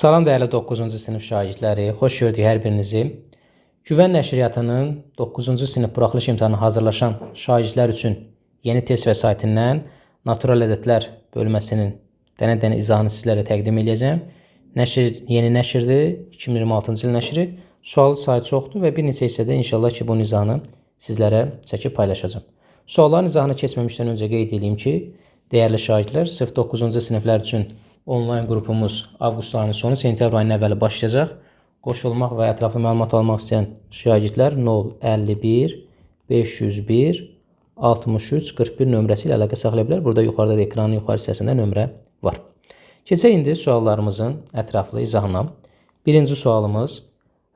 Salam dəyərli 9-cu sinif şagirdləri, xoş gördük hər birinizi. Güvən nəşriyyatının 9-cu sinif buraxılış imtahanına hazırlaşan şagirdlər üçün yeni test vəsaitindən natural ədədlər bölməsinin dənə-dənə izahını sizlərə təqdim edəcəm. Nəşr yeni nəşrdir, 2026-cı il nəşri. Sual sayı çoxdur və bir neçə hissədə inşallah ki, bunun izahını sizlərə çəkib paylaşacağım. Sualların izahını keçməmişdən öncə qeyd edeyim ki, dəyərli şagirdlər, sırf 9-cu siniflər üçün onlayn qrupumuz avqust ayının sonu, sentyabr ayının əvvəli başlayacaq. Qoşulmaq və ətraflı məlumat almaq istəyən şagirdlər 051 501 63 41 nömrəsi ilə əlaqə saxlaya bilər. Burada yuxarıda da ekranın yuxarı hissəsində nömrə var. Keçək indi suallarımızın ətraflı izahına. Birinci sualımız,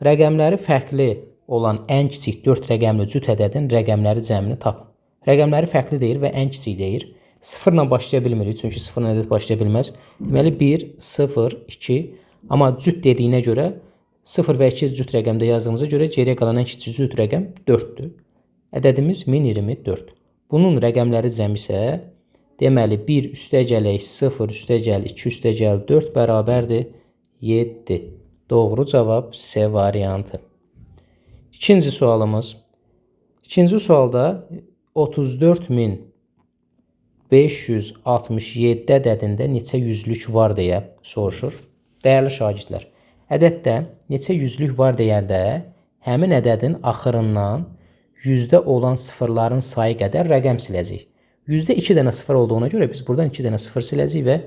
rəqəmləri fərqli olan ən kiçik 4 rəqəmli cüt ədədin rəqəmləri cəmini tapın. Rəqəmləri fərqli deyir və ən kiçik deyir. 0 ilə başlaya bilmirik, çünki 0 ilə ədəd başlaya bilməz. Deməli 1, 0, 2, amma cüt dediyinə görə 0 və 2 cüt rəqəmdə yazdığımıza görə geriyə qalan ən kiçik cüt rəqəm 4-dür. Ədədimiz 1024. Bunun rəqəmləri cəmi isə deməli 1 üstəgələk 0 üstəgəl 2 üstəgəl 4 bərabərdir 7. Doğru cavab C variantı. İkinci sualımız. İkinci sualda 34567 ədədində neçə yüzlük var deyə soruşur. Dəyərli şagirdlər, ədəddə neçə yüzlük var deyəndə həmin ədədin axırından yüzdə olan sıfırların sayı qədər rəqəm siləcəyik. Yüzdə 2 dənə sıfır olduğuna görə biz buradan 2 dənə sıfır siləcəyik və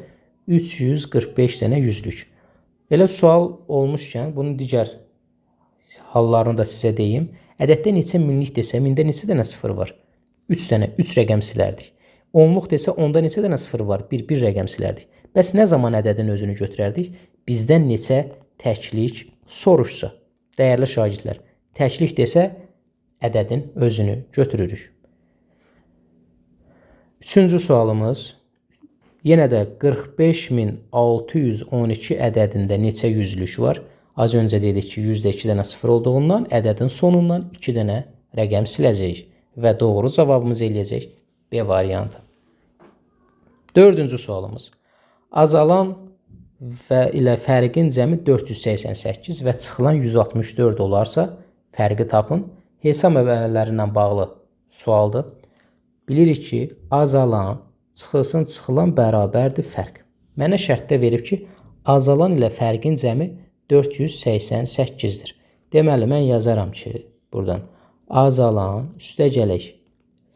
345 dənə yüzlük. Elə sual olmuşkən bunun digər hallarını da sizə deyim. Ədəddə neçə minlik desə, mində neçə dənə sıfır var? 3 dənə, 3 rəqəm silərdik. Onluq desə, onda neçə dənə sıfır var? 1 rəqəm silərdik. Bəs nə zaman ədədin özünü götürərdik? Bizdən neçə təklik soruşsa. Dəyərli şagirdlər, təklik desə, ədədin özünü götürürük. Üçüncü sualımız, yenə də 45612 ədədində neçə yüzlük var? Az öncə dedik ki, yüzdə 2 dənə sıfır olduğundan ədədin sonundan 2 dənə rəqəm siləcəyik və doğru cavabımız eləyəcək B variantı. Dördüncü sualımız. Azalan və ilə fərqin cəmi 488 və çıxılan 164 olarsa, fərqi tapın. Hesab əməllərindən bağlı sualdır. Bilirik ki, azalan, çıxılsın, çıxılan bərabərdir fərq. Mənə şərtdə verib ki, azalan ilə fərqin cəmi 488-dir. Deməli, mən yazaram ki, buradan azalan üstəgələk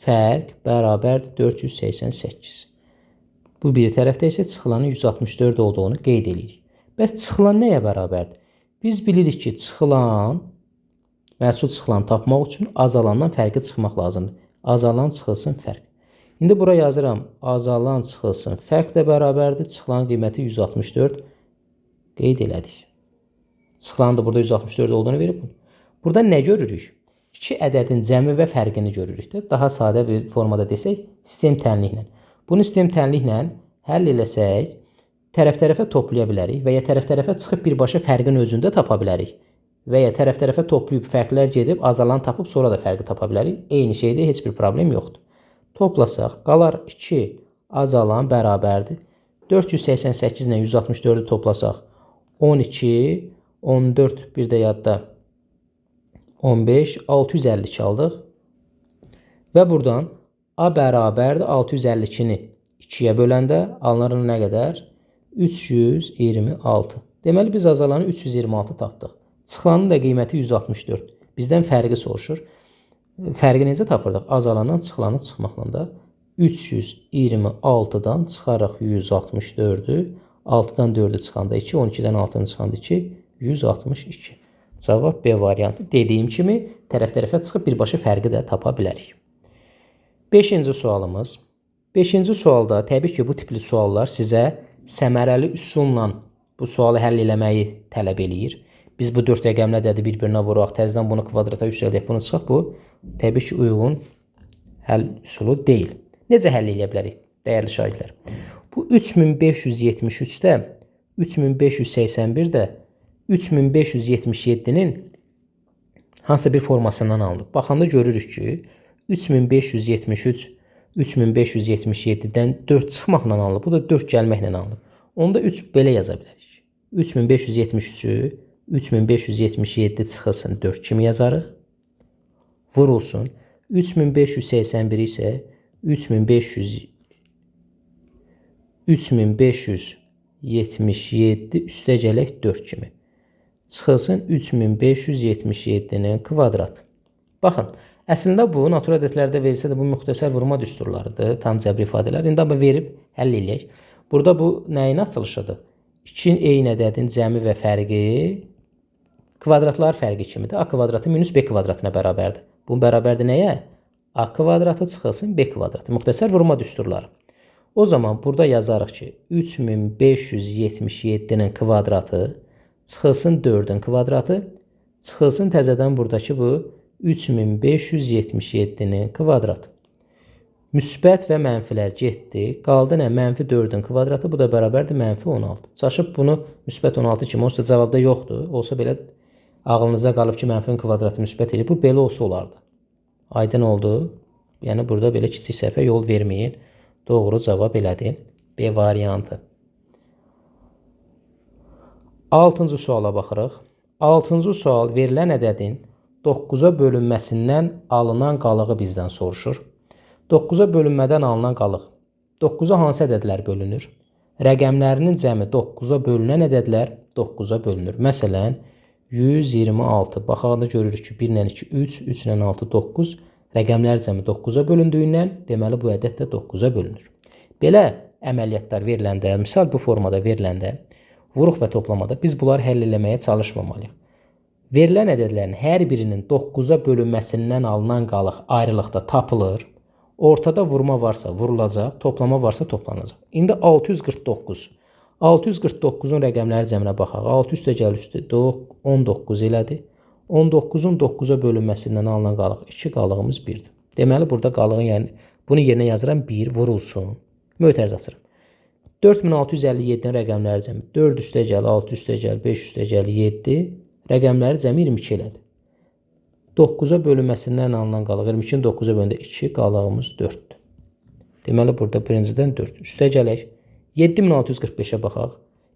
fərq bərabərdir 488. Bu bir tərəfdə isə çıxılanın 164 olduğunu qeyd edirik. Bəs çıxılan nəyə bərabərdir? Biz bilirik ki, çıxılan, məhsul çıxılanı tapmaq üçün azalandan fərqi çıxmaq lazımdır. Azalan çıxılsın fərq. İndi bura yazıram, azalan çıxılsın fərq də bərabərdir. Çıxılanın qiyməti 164 qeyd elədik. Çıxılanın da burada 164 olduğunu verib. Burada nə görürük? İki ədədin cəmi və fərqini görürük. Daha sadə bir formada desək, sistem tənliklə. Bunu sistem tənliklə həll eləsək, tərəf-tərəfə toplaya bilərik və ya tərəf-tərəfə çıxıb birbaşa fərqin özündə tapa bilərik. Və ya tərəf-tərəfə toplayıb fərqlər gedib azalan tapıb sonra da fərqi tapa bilərik. Eyni şeydə heç bir problem yoxdur. Toplasaq, qalar 2 azalan bərabərdir. 488 ilə 164-ü toplasaq 12, 14 bir də yadda 15, 652 aldıq. Və buradan A bərabərdir 652-ni 2-yə böləndə alınır nə qədər? 326. Deməli, biz azalanı 326 tapdıq. Çıxılanın da qiyməti 164. Bizdən fərqi soruşur. Fərqi necə tapırdıq? Azalandan çıxılanı çıxmaqla da 326-dan çıxaraq 164-ü, 6-dan 4-ü çıxanda 2, 12-dən 6-nı çıxanda 2, 162. Cavab B variantı. Dediyim kimi, tərəf-tərəfə çıxıb birbaşa fərqi də tapa bilərik. Beşinci sualımız. Beşinci sualda təbii ki, bu tipli suallar sizə səmərəli üsulla bu sualı həll eləməyi tələb eləyir. Biz bu 4 rəqəmli ədədi bir-birinə vuraq, təzədən bunu kvadrata yüksəldək, bunu çıxaq. Bu, təbii ki, uyğun həll üsulu deyil. Necə həll edə bilərik, dəyərli şagirdlər? Bu 3573-də, 3581-də 3577-nin hansısa bir formasından alınıb. Baxanda görürük ki, 3573 3577-dən 4 çıxmaqla alınıb. Bu da 4 gəlməklə alınıb. Onda 3 belə yaza bilərik. 3573'ü 3577 çıxılsın 4 kimi yazarıq. Vurulsun. 3581 isə 3577 üstəgələk 4 kimi. Çıxılsın 3577-nin kvadratı. Baxın, əslində bu natural ədədlərdə verilsə də bu müxtəsər vurma düsturlarıdır, tam cəbri ifadələr. İndi amma verib həll eləyək. Burada bu nəyin açılışıdır? 2 eyni ədədin cəmi və fərqi kvadratlar fərqi kimidir. A kvadratı minus B kvadratına bərabərdir. Bu bərabərdir nəyə? A kvadratı çıxılsın B kvadratı. Müxtəsər vurma düsturları. O zaman burada yazarıq ki, 3577-nin kvadratı çıxılsın 4-ün kvadratı, çıxılsın təzədən buradakı bu 3577-nin kvadratı. Müsbət və mənfilər getdi. Qaldı nə? Mənfi 4-ün kvadratı, bu da bərabərdir mənfi 16. Çaşıb bunu müsbət 16 kimi, olsa cavabda yoxdur. Olsa belə ağlınıza qalıb ki, mənfinin kvadratı müsbət eləyib. Bu belə olsa olardı. Aydın oldu. Yəni burada belə kiçik səhvə yol verməyin. Doğru cavab elədir. B variantı. 6-cı suala baxırıq. 6-cı sual verilən ədədin 9-a bölünməsindən alınan qalığı bizdən soruşur. 9-a bölünmədən alınan qalıq. 9-a hansı ədədlər bölünür? Rəqəmlərinin cəmi 9-a bölünən ədədlər 9-a bölünür. Məsələn, 126. Baxanda görürük ki, 1 ilə 2, 3, 3 ilə 6, 9. Rəqəmlər cəmi 9-a bölündüyündən, deməli bu ədəd də 9-a bölünür. Belə əməliyyatlar veriləndə, misal bu formada veriləndə, vuruq və toplamada biz bunları həll eləməyə çalışmamalıyıq. Verilən ədədlərin hər birinin 9-a bölünməsindən alınan qalıq ayrılıqda tapılır. Ortada vurma varsa vurulacaq, toplama varsa toplanacaq. İndi 649. 649-un rəqəmləri cəminə baxaq. 6 üstə gəl üstə 19 elədir. 19-un 9-a bölünməsindən alınan qalıq 2, qalığımız 1-dir. Deməli burada qalığın, yəni bunu yerinə yazıram 1 vurulsun. Mötəriz açıram. 4657-nin rəqəmləri cəmi 4 üstə gəl, 6 üstə gəl, 5 üstə gəl, 7. Rəqəmləri cəmi 22 elədir. 9-a bölünməsindən alınan qalıq 22-nin 9-a bölündə 2, qalığımız 4-dür. Deməli burada birincidən 4. Üstə gələk. 7645-ə baxaq.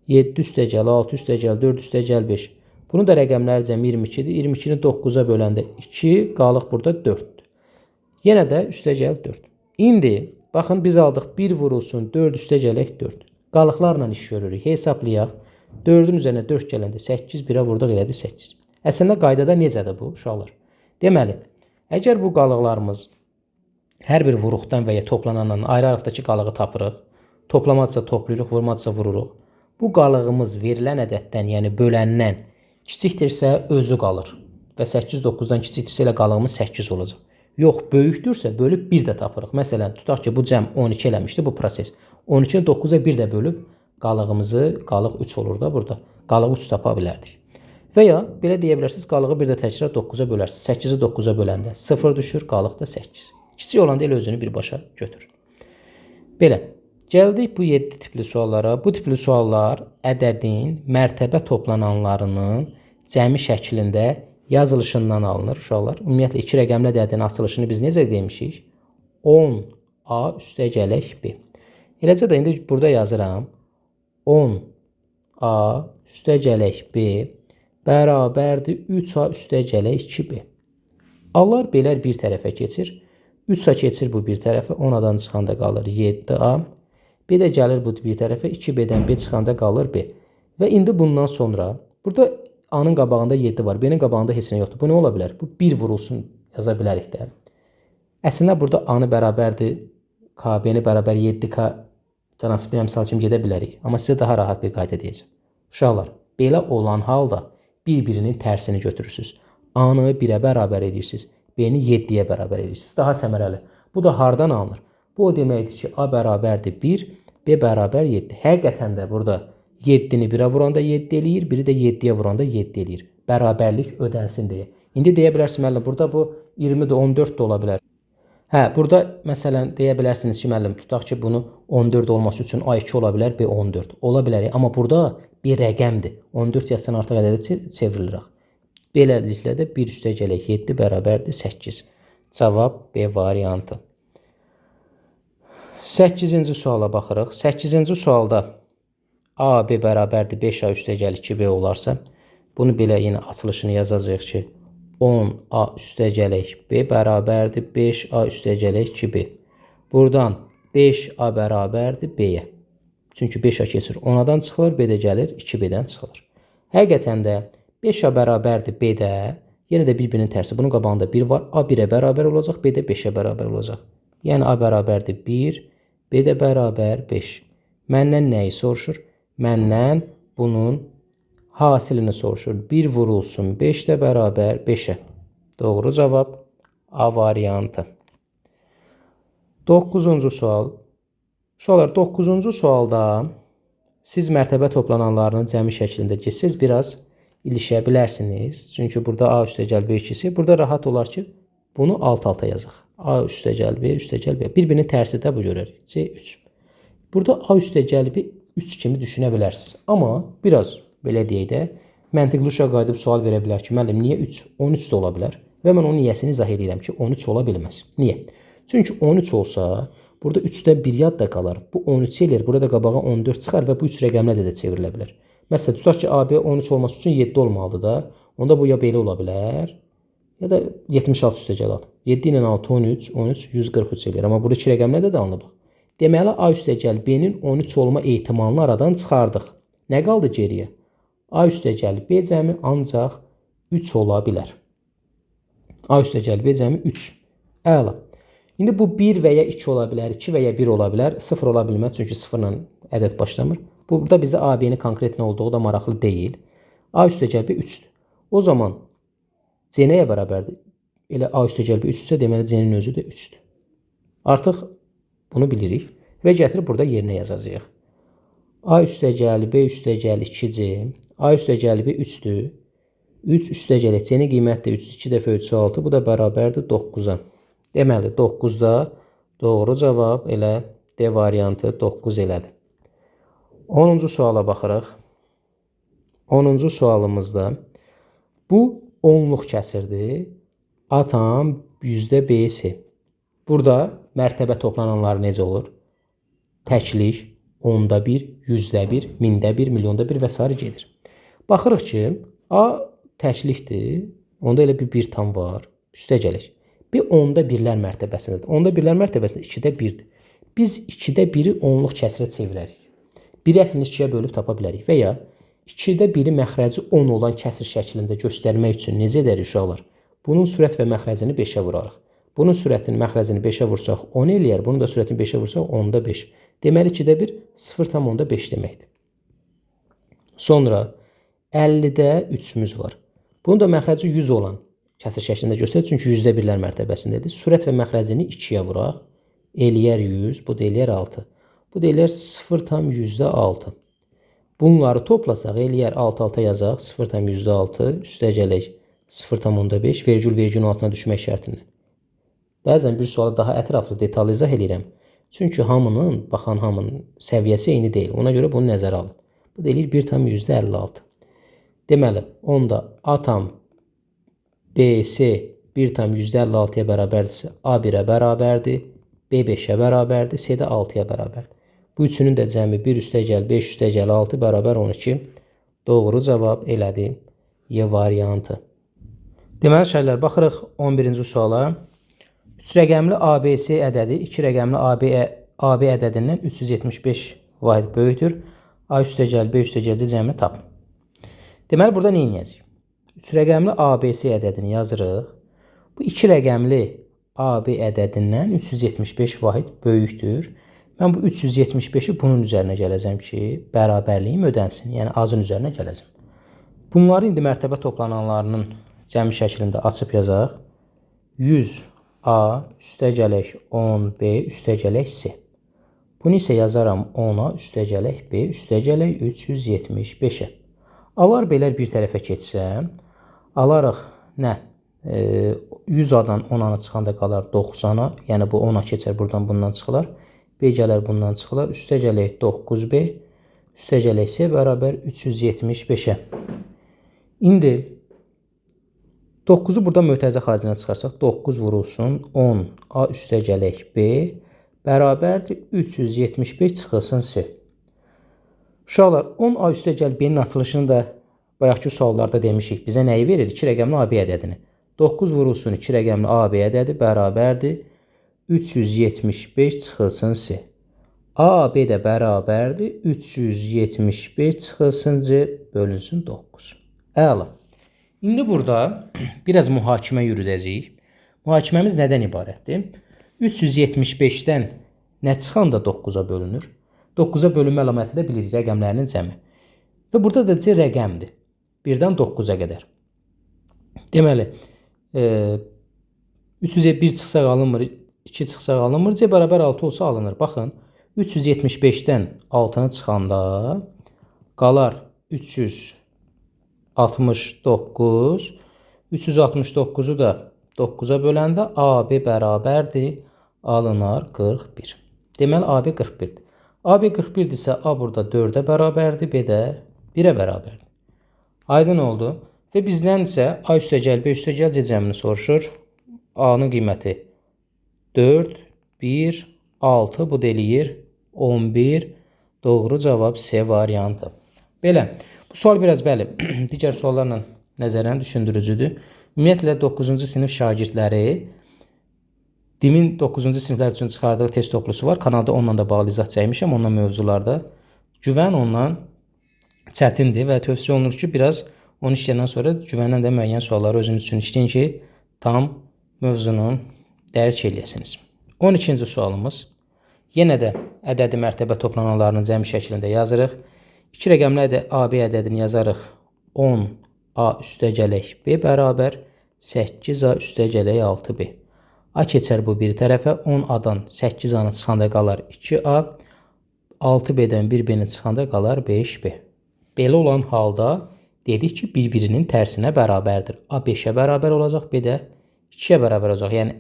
7 üstə gəl, 6 üstə gəl, 4 üstə gəl, 5. Bunun da rəqəmləri cəmi 22-dir. 22-ni 9-a böləndə 2, qalıq burada 4-dür. Yenə də üstə gəl 4. İndi baxın biz aldıq 1 vurulsun 4 üstə gələk 4. Qalıqlarla iş görürük. Hesablayaq. 4-ün üzərinə 4 gələndə 8, 1-ə vurduq elədi 8. Əslində qaydada necədir bu uşaqlar? Deməli, əgər bu qalıqlarımız hər bir vuruqdan və ya toplanandan ayrı-ayrıqdakı qalığı tapırıq, toplamadsa toplayırıq, vurmadsa vururuq. Bu qalığımız verilən ədəddən, yəni böləndən kiçikdirsə özü qalır və 8 9-dan kiçikdirsə elə qalığımız 8 olacaq. Yox, böyükdürsə bölüb 1 də tapırıq. Məsələn, tutaq ki, bu cəm 12 eləmişdi bu proses. 12-ni 9-a 1 də bölüb qalıq 3 olur da burada. Qalıq 3 tapa bilərdik. Və ya belə deyə bilərsiniz, qalığı bir də təkrar 9-a bölərsiniz. 8-i 9-a böləndə 0 düşür, qalıq da 8. Kiçik olanda elə özünü birbaşa götür. Belə, gəldik bu 7 tipli suallara. Bu tipli suallar ədədin mərtəbə toplananlarının cəmi şəklində yazılışından alınır uşaqlar. Ümumiyyətlə 2 rəqəmli ədədin açılışını biz necə demişik? 10A üstə gələk B. Eləcə də indi burada yazıram. 10A üstə gələk B bərabərdir 3A üstə gələk 2B. A'lar belər bir tərəfə keçir. 3A keçir bu bir tərəfə. 10A'dan çıxanda qalır 7A. B də gəlir bu bir tərəfə. 2B'dən B çıxanda qalır B. Və indi bundan sonra burada A'nın qabağında 7 var. B'nin qabağında heç nə yoxdur. Bu nə ola bilər? Bu 1 vurulsun yaza bilərik də. Əslində burada A'nı bərabərdir K, B-ni bərabər 7K transfer əmsal kimi gedə bilərik. Amma sizə daha rahat bir qayda deyəcəm. Uşaqlar, belə olan halda bir-birinin tərsini götürürsünüz. A-nı 1-ə bərabər edirsiniz. B-ni 7-yə bərabər edirsiniz. Daha səmərəli. Bu da hardan alınır? Bu o deməkdir ki, A bərabərdir 1, B bərabər 7. Həqiqətən də burada 7-ni 1-ə vuranda 7 eləyir, biri də 7-yə vuranda 7 eləyir. Bərabərlik ödənsin deyə. İndi deyə bilərsiniz, müəllim, burada bu 20-də 14 də ola bilər. Hə, burada məsələn deyə bilərsiniz ki, müəllim, tutaq ki, bunu 14 olması üçün A2 ola bilər, B 14. Ola bilər, amma burada bir rəqəmdir. 14 yazsan artıq ədədə çevrilir. Beləliklə də 1 üstə gələk 7 bərabərdir 8. Cavab B variantı. 8-ci suala baxırıq. 8-ci sualda AB bərabərdir 5A üstəgəl 2B olarsa, bunu belə yenə açılışını yazacağıq ki, 10A üstəgələk B bərabərdir 5A üstəgələk 2B. Buradan 5A bərabərdir B-yə. Çünki 5A keçir 10-dan çıxılır, B də gəlir 2B-dən çıxılır. Həqiqətən də 5A bərabərdir B-də, yenə də bir-birinin tərsi. Bunun qabağında 1 var. A 1-ə bərabər olacaq, B də 5-ə bərabər olacaq. Yəni A bərabərdir 1, B də bərabər 5. Məndən nəyi soruşur? Məndən bunun hasilini soruşur. 1 vurulsun 5 də bərabər 5-ə. Doğru cavab A variantı. 9-cu sual. Uşaqlar, 9-cu sualda siz mərtəbə toplananlarını cəmi şəklində keçsəz biraz ilişə bilərsiniz. Çünki burada A üstəgəl B ikisi. Burada rahat olar ki, bunu alt-alta yazaq. A üstəgəl B, üstəgəl B. Bir-birinin tərsi də bu görər. C3. Burada A üstəgəl B 3 kimi düşünə bilərsiniz. Amma biraz belə deyək də, məntiqli uşaq qayıdıb sual verə bilər ki, müəllim, niyə 3? 13 də ola bilər. Və mən onun niyəsini izah edirəm ki, 13 ola bilməz. Niyə? Çünki 13 olsa, burada 3-də 1 yad da qalar. Bu 13 eləyir. Burada qabağa 14 çıxar və bu 3 rəqəmlə də çevrilə bilər. Məsələn, tutaq ki, AB 13 olması üçün 7 olmalıdır da. Onda bu ya belə ola bilər, ya da 76 üstəgəl al. 7 ilə 6, 13, 13, 143 eləyir. Amma burada 2 rəqəmlə də alınıb. Deməli, A üstəgəl B-nin 13 olma ehtimalını aradan çıxardıq. Nə qaldı geriyə? A üstəgəl B cəmi ancaq 3 ola bilər. A üstəgəl B cəmi 3. Əla. İndi bu 1 və ya 2 ola bilər, 2 və ya 1 ola bilər, 0 ola bilməz, çünki 0 ilə ədəd başlamır. Burada bizə AB-nin konkret nə olduğu da maraqlı deyil. A üstəgəl B 3-dür. O zaman C nəyə bərabərdir? Elə A üstəgəl B 3-dürsə, deməli C-nin özü də 3-dür. Artıq bunu bilirik və gətirib burada yerinə yazacağıq. A üstəgəl B üstəgəl 2C, A üstəgəl B 3-dür. 3 üstəgəl C-nin qiyməti 3, 2 dəfə 3, 6, bu da bərabərdir 9-a. Deməli, 9-da doğru cavab elə D variantı 9 elədir. 10-cu suala baxırıq. 10-cu sualımızda bu onluq kəsirdir. A tam %B-si. Burada mərtəbə toplananları necə olur? Təklik, onda 1, 100-də 1, 1000-də 1, milyonda 1 və s. gedir. Baxırıq ki, A təklikdir. Onda elə bir tam var. Üstəgəlik. Bir onda birlər mərtəbəsindədir. Onda birlər mərtəbəsində 2-də 1-dir. Biz 2-də 1-i onluq kəsirə çevirərik. 1-i əslində 2-yə bölüb tapa bilərik. Və ya 2-də 1-i məxrəci 10 olan kəsir şəklində göstərmək üçün necə edərik uşaqlar? Bunun sürət və məxrəzini 5-ə vurarıq. Bunun sürətini, məxrəzini 5-ə vursaq 10 eləyər. Bunun da sürətini 5-ə vursaq 10-da 5. Deməli 2-də 1 0,5 deməkdir. Sonra 50-də 3-ümüz var. Bunun da məxrəci 100 olan kəsir şəklində göstərir, çünki 100-də birlər mərtəbəsindədir. Sürət və məxrəzini 2-yə vuraq. Eləyər 100, bu da eləyər 6. Bu da eləyər 0,6. Bunları toplasaq, eləyər 6 yazaq, 0,6 üstəgələk 0,5 vergülün altına düşmək şərtindən. Bəzən bir sualı daha ətraflı detallı izah edirəm. Çünki baxan hamının səviyyəsi eyni deyil. Ona görə bunu nəzərə alın. Bu da eləyir 1,56. Deməli, onda A tam BC 1,56-ya bərabərdirsə, A 1-ə bərabərdir, B 5-ə bərabərdir, C də 6-ya bərabərdir. Bu üçünün də cəmi 1 üstəgəl 5 üstəgəl 6 bərabər 12. Doğru cavab elədi Y variantı. Deməli, şeylər, baxırıq 11-ci suala. 3 rəqəmli ABC ədədi 2 rəqəmli AB ədədindən 375 vahid böyükdür. A üstəgəl B üstəgəl C cəmini tapın. Deməli, burada nə edəcəyik? 3 rəqəmli ABC ədədini yazırıq. Bu 2 rəqəmli AB ədədindən 375 vahid böyükdür. Mən bu 375-i bunun üzərinə gələcəm ki, bərabərliyim ödənsin. Yəni, azın üzərinə gələcəm. Bunları indi mərtəbə toplananlarının cəmi şəklində açıb yazaq. 100A üstəgələk 10B üstəgələk C. Bunu isə yazaram 10A üstəgələk B üstəgələk 375-ə. Alar belər bir tərəfə keçsəm, alarıq nə? 100-adan 10-ana çıxanda qalar 90-a, yəni bu 10-a keçər, buradan bundan çıxılar. B gələr, bundan çıxılar. Üstəgələk 9B, üstəgələk C bərabər 375-ə. İndi 9-u buradan mötərizə xaricinə çıxarsaq, 9 vurulsun 10A üstəgələk B bərabərdir 375 çıxılsın C. Uşaqlar 10A üstəgəl B-nin açılışını da bayaqki suallarda demişik. Bizə nəyi verir? 2 rəqəmli AB ədədini. 9 vurulsun 2 rəqəmli AB ədədi bərabərdir 375 çıxılsın C. AB də bərabərdir 375 çıxılsın C bölünsün 9. Əla. İndi burada biraz mühakimə yürüdəcəyik. Mühakiməmiz nədən ibarətdir? 375-dən nə çıxanda 9-a bölünür? 9-a bölünmə əlaməti də bilirik, rəqəmlərinin cəmi. Və burada da C rəqəmdir. 1-dən 9-a qədər. Deməli, 300-ə 1 çıxsaq alınmır, 2 çıxsaq alınmır. C bərabər 6 olsa alınır. Baxın, 375-dən 6-nı çıxanda qalar 369. 369-u da 9-a böləndə AB bərabərdir, alınar 41. Deməli, AB 41-dir. AB 41-dirsə, A burada 4-ə bərabərdir, B də 1-ə bərabərdir. Aydın oldu. Və bizdən isə A üstəgəl, B üstəgəl C cəmini soruşur. A-nın qiyməti 4, 1, 6, bu da eləyir 11. Doğru cavab C variantı. Belə, bu sual biraz bəli, digər suallarla nəzərən düşündürücüdür. Ümumiyyətlə 9-cu sinif şagirdləri DİM-in 9-cu siniflər üçün çıxardığı test toplusu var. Kanalda onunla da bağlı izah çəkmişəm, onunla mövzularda. Güvən ondan çətindir və tövsiyə olunur ki, biraz onu işləyəndən sonra güvəndən də müəyyən sualları özünüz üçün işləyin ki, tam mövzunu dərk eləyəsiniz. 12-ci sualımız. Yenə də ədədi mərtəbə toplananlarının cəmi şəklində yazırıq. 2 rəqəmli AB ədədini yazarıq. 10A üstəgələk B bərabər 8A üstəgələk 6B. A keçər bu bir tərəfə, 10A-dan 8A-nı çıxanda qalar 2A, 6B-dən 1B-ni çıxanda qalar 5B. Belə olan halda dedik ki, bir-birinin tərsinə bərabərdir. A 5-ə bərabər olacaq, B də 2-yə bərabər olacaq. Yəni,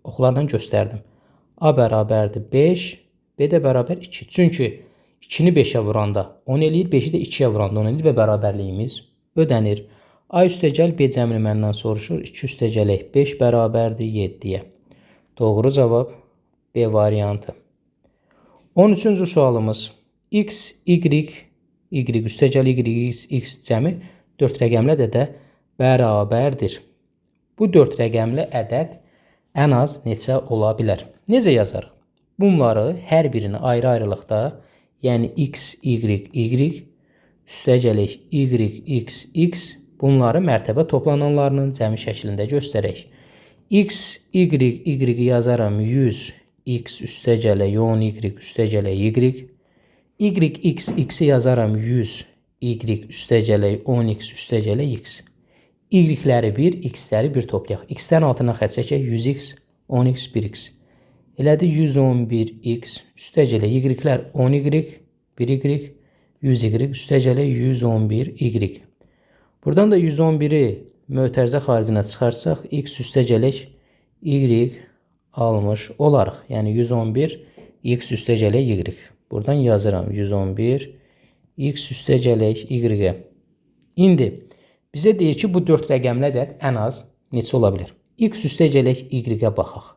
oxlarla göstərdim. A bərabərdir 5, B də bərabər 2. Çünki 2-ni 5-ə vuranda 10 eləyir, 5-i də 2-yə vuranda 10 eləyir və bərabərliyimiz ödənir. A üstəgəl B cəmini məndən soruşur. 2 üstəgələk 5 bərabərdir 7-yə. Doğru cavab B variantı. 13-cü sualımız. X, Y, Y üstəgəl Y, X cəmi 4 rəqəmli ədədə bərabərdir. Bu 4 rəqəmli ədəd ən az neçə ola bilər? Necə yazarıq? Bunları hər birini ayrı-ayrılıqda, yəni X, Y, Y, üstəgəlik Y, X, X, bunları mərtəbə toplananlarının cəmi şəklində göstərək. X, Y, Y yazaram 100, X üstəgələ 10, Y üstəgələ Y. Y, X, X-i yazaram 100, Y üstəgələ 10X üstəgələ X. Y-ləri 1, X-ləri 1 toplayaq. X-dən altına xətt çəkək 100X, 10X, 1X. Elədi 111X üstəgələ Y-lər 10Y, 1Y, 100Y üstəgələ 111Y. Buradan da 111-i mötərizə xaricinə çıxarsaq, X üstəgələk Y almış olarıq. Yəni 111 X üstəgələk Y. Buradan yazıram 111 X üstəgələk Y. İndi bizə deyir ki, bu 4 rəqəmli ədəd ən az neçə ola bilər? X üstəgələk Y-ə baxaq.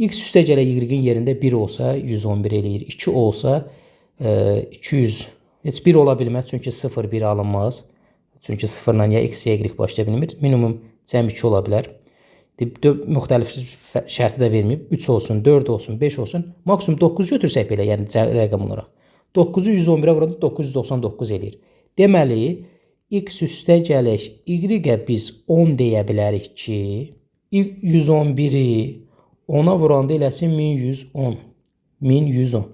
X üstəgələk Y-in yerində 1 olsa 111 eləyir. 2 olsa 200. Heç 1 ola bilməz, çünki 0, 1 alınmaz. Çünki 0-la ya X, ya Y başlaya bilmir. Minimum cəm 2 ola bilər. Müxtəlif şərti də verməyib. 3 olsun, 4 olsun, 5 olsun. Maksimum 9 götürsək belə, yəni rəqəm olaraq. 9-u 111-ə vuranda 999 eləyir. Deməli, X üstəgələk Y-ə biz 10 deyə bilərik ki, 111-i 10-a vuranda eləsin 1110. 1110.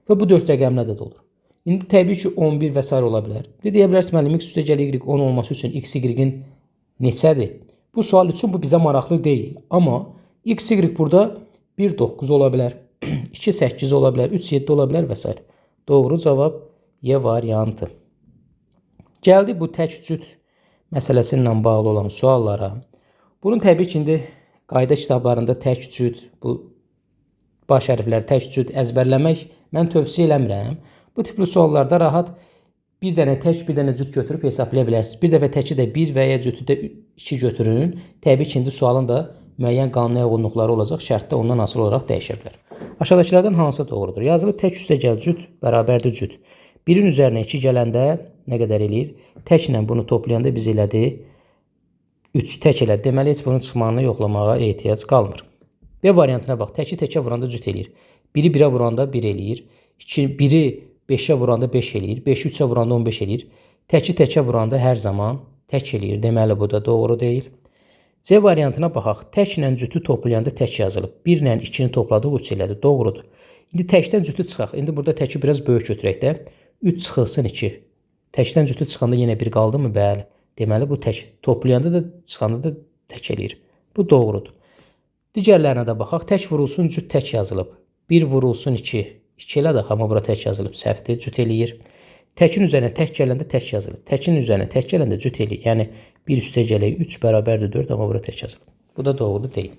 Və bu 4 rəqəmli ədəd olur. İndi təbii ki, 11 və s. ola bilər. Deyə bilərsiniz, müəllim, X üstəgəl Y 10 olması üçün X, Y-in neçədir? Bu sual üçün bu bizə maraqlı deyil. Amma X, Y burada 1, 9 ola bilər, 2, 8 ola bilər, 3, 7 ola bilər və s. Doğru cavab Y variantı. Gəldi bu tək cüt məsələsi ilə bağlı olan suallara. Bunun təbii ki, indi qayda kitablarında tək cüt, bu baş hərfləri tək cüt əzbərləmək mən tövsiyə eləmirəm. Bu tipli suallarda rahat bir dənə tək, bir dənə cüt götürüb hesablaya bilərsiniz. Bir dəfə təki də 1 və ya cütü də 2 götürün. Təbii ki, indi sualın da müəyyən qanunağa uyğunluqları olacaq. Şərt də ondan asılı olaraq dəyişə bilər. Aşağıdakılardan hansı doğrudur? Yazılıb tək üstəgəl cüt bərabərdir cüt. 1'in üzərinə 2 gələndə nə qədər eləyir? Təklə bunu toplayanda biz elədi 3 tək elədi. Deməli, heç bunun çıxmanını yoxlamağa ehtiyac qalmır. B variantına bax. Təki təkə vuranda cüt eləyir. 1'i 1'ə vuranda 1 eləyir. 1'i 5'ə vuranda 5 eləyir. 5'i 3'ə vuranda 15 eləyir. Təki təkə vuranda hər zaman tək eləyir. Deməli, bu da doğru deyil. C variantına baxaq. Təklə cütü toplayanda tək yazılıb. 1 ilə 2'ni topladıq 3 elədi. Doğrudur. İndi təkdən cütü çıxaq. İndi burada təki biraz böyük götürək də. 3 çıxılsın 2. Təkdən cütü çıxanda yenə 1 qaldı mı? Bəli. Deməli, bu tək. Toplayanda da çıxanda da tək eləyir. Bu doğrudur. Digərlərinə də baxaq. Tək vurulsun cüt tək yazılıb. 1 vurulsun 2. 2 elədik, amma bura tək yazılıb. Səhvdir, cüt eləyir. Təkin üzərinə tək gələndə tək yazılıb. Təkin üzərinə tək gələndə cüt eləyir. Yəni 1 üstə gələk 3 bərabərdir 4, amma bura tək yazılıb. Bu da doğru deyil.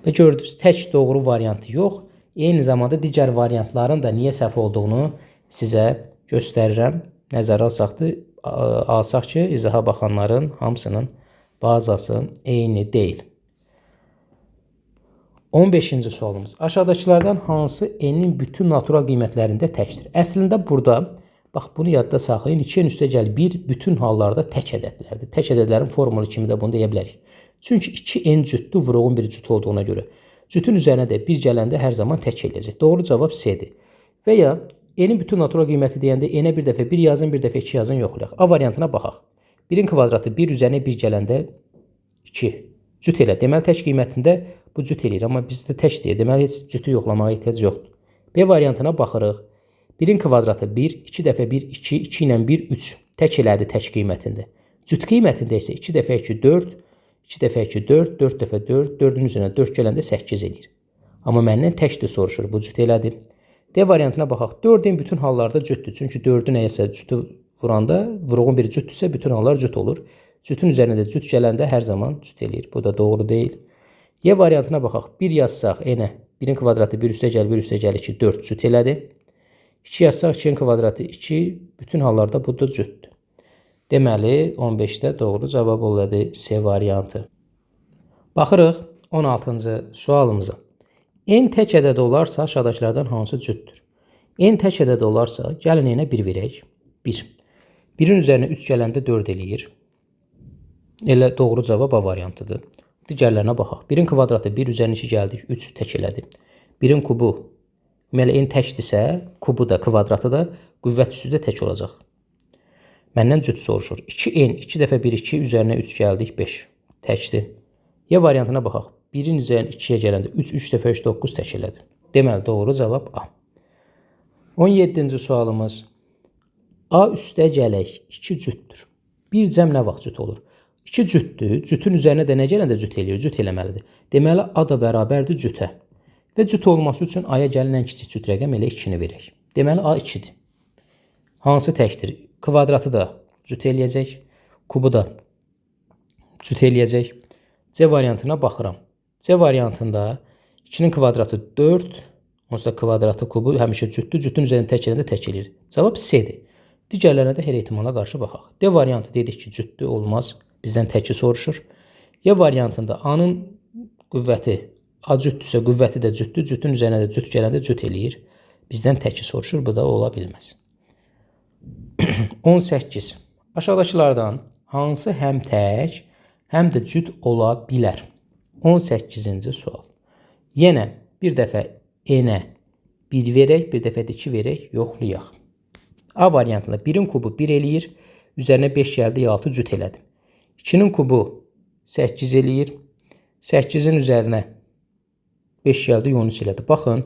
Və gördünüz, tək doğru variantı yox. Eyni zamanda digər variantların da niyə səhv olduğunu sizə göstərirəm. Nəzərə alsaq ki, izaha baxanların hamısının bazası eyni deyil. 15-ci sualımız. Aşağıdakılardan hansı n-in bütün natural qiymətlərində təkdir? Əslində burada, bax bunu yadda saxlayın, 2n üstə gəl 1 bütün hallarda tək ədədlərdir. Tək ədədlərin formulu kimi də bunu deyə bilərik. Çünki 2n cütdür, vuruğun bir cüt olduğuna görə. Cütün üzərinə də 1 gələndə hər zaman tək eləyəcək. Doğru cavab C-dir. Və ya n-in bütün natural qiyməti deyəndə n-ə bir dəfə 1 yazın, bir dəfə 2 yazın yoxlayaq. A variantına baxaq. 1'in kvadratı 1 üzərinə 1 gələndə 2 cüt elə. Deməli, tək qiymətində bu cüt eləyir. Amma bizdə tək deyir. Deməli, heç cütü yoxlamağa ehtiyac yoxdur. B variantına baxırıq. 1'in kvadratı 1, 2 dəfə 1, 2, 2 ilə 1, 3. Tək elədi tək qiymətində. Cüt qiymətində isə 2 dəfə 2, 4, 2 dəfə 2, 4, 4 dəfə 4, 4'ün üzərinə 4 gələndə 8 eləyir. Amma məndən təkdir soruşur. Bu cüt elədi. D variantına baxaq. 4'in bütün hallarda cütdür. Çünki 4'ü nəyəsə cütü vuranda, vuruğun biri cütdürsə bütün hallar cüt olur. Cütün üzərinə də cüt gələndə hər zaman cüt eləyir. Bu da doğru deyil. Y variantına baxaq. 1 yazsaq n-ə 1'in kvadratı 1 üstə gəl 1 üstə gəl 2, 4 cüt elədi. 2 yazsaq 2'in kvadratı 2, bütün hallarda bu da cütdür. Deməli, 15'də doğru cavab oladı C variantı. Baxırıq 16-cı sualımıza. N tək ədəd olarsa aşağıdakılardan hansı cütdür? N tək ədəd olarsa, gəlin n-ə 1 verək. 1. 1'in üzərinə 3 gələndə 4 eləyir. Elə doğru cavab A variantıdır. Digərlərinə baxaq. 1'in kvadratı 1 üzərinə 2 gəldik, 3 tək elədi. 1'in kubu, deməli n təkdirsə, kubu da, kvadratı da qüvvət üstü də tək olacaq. Məndən cüt soruşur. 2n, 2 dəfə 1, 2 üzərinə 3 gəldik, 5 təkdir. Y variantına baxaq. 1'in üzərinə 2'yə gələndə 3, 3 dəfə 3, 9 tək elədi. Deməli, doğru cavab A. 17-ci sualımız. A üstə gələk 2 cütdür. Bir cəm nə vaxt cüt olur? 2 cütdür. Cütün üzərinə də nə gələndə cüt eləyir? Cüt eləməlidir. Deməli, A da bərabərdir cütə. Və cüt olması üçün A-ya gəlinən kiçik cüt rəqəm elə 2-ni verək. Deməli, A 2-dir. Hansı təkdir? Kvadratı da cüt eləyəcək. Kubu da cüt eləyəcək. C variantına baxıram. C variantında 2'nin kvadratı 4, onsuz da kvadratı kubu həmişə cütdür. Cütün üzərində tək eləndə tək eləyir. Cavab C-dir. Digərlərinə də hər ehtimala qarşı baxaq. D variantı dedik ki, cütdür, olmaz. Bizdən təki soruşur. Y variantında A-nın qüvvəti A cütdürsə, qüvvəti də cütdür. Cütün üzərinə də cüt gələndə cüt eləyir. Bizdən təki soruşur. Bu da ola bilməz. 18. Aşağıdakılardan hansı həm tək, həm də cüt ola bilər? 18-ci sual. Yenə bir dəfə n-ə 1 verək, bir dəfə də 2 verək, yoxlayaq. A variantında 1'in kubu 1 eləyir. Üzərinə 5 gəldi, 6 cüt elədi. 2'nin kubu 8 eləyir. 8'in üzərinə 5 gəldi, 13 elədi. Baxın,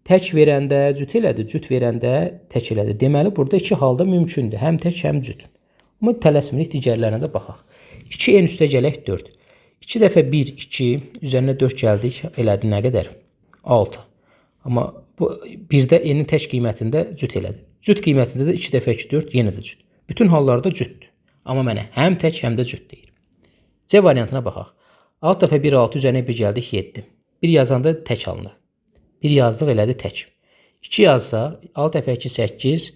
tək verəndə cüt elədi, cüt verəndə tək elədi. Deməli, burada iki halda mümkündür. Həm tək, həm cüt. Amma tələsmirik, digərlərinə də baxaq. 2n üstə gələk 4. 2 dəfə 1, 2, üzərinə 4 gəldik, elədi nə qədər? 6. Amma bu birdə n-in tək qiymətində cüt elədi. Cüt qiymətində də 2 dəfə 2, 4 yenə də cüt. Bütün hallarda cütdür. Amma mənə həm tək, həm də cüt deyir. C variantına baxaq. 6 dəfə 1, 6 üzərinə 1 gəldik, 7. 1 yazanda tək alınır. 1 yazdıq, elədi tək. 2 yazsa, 6 dəfə 2, 8.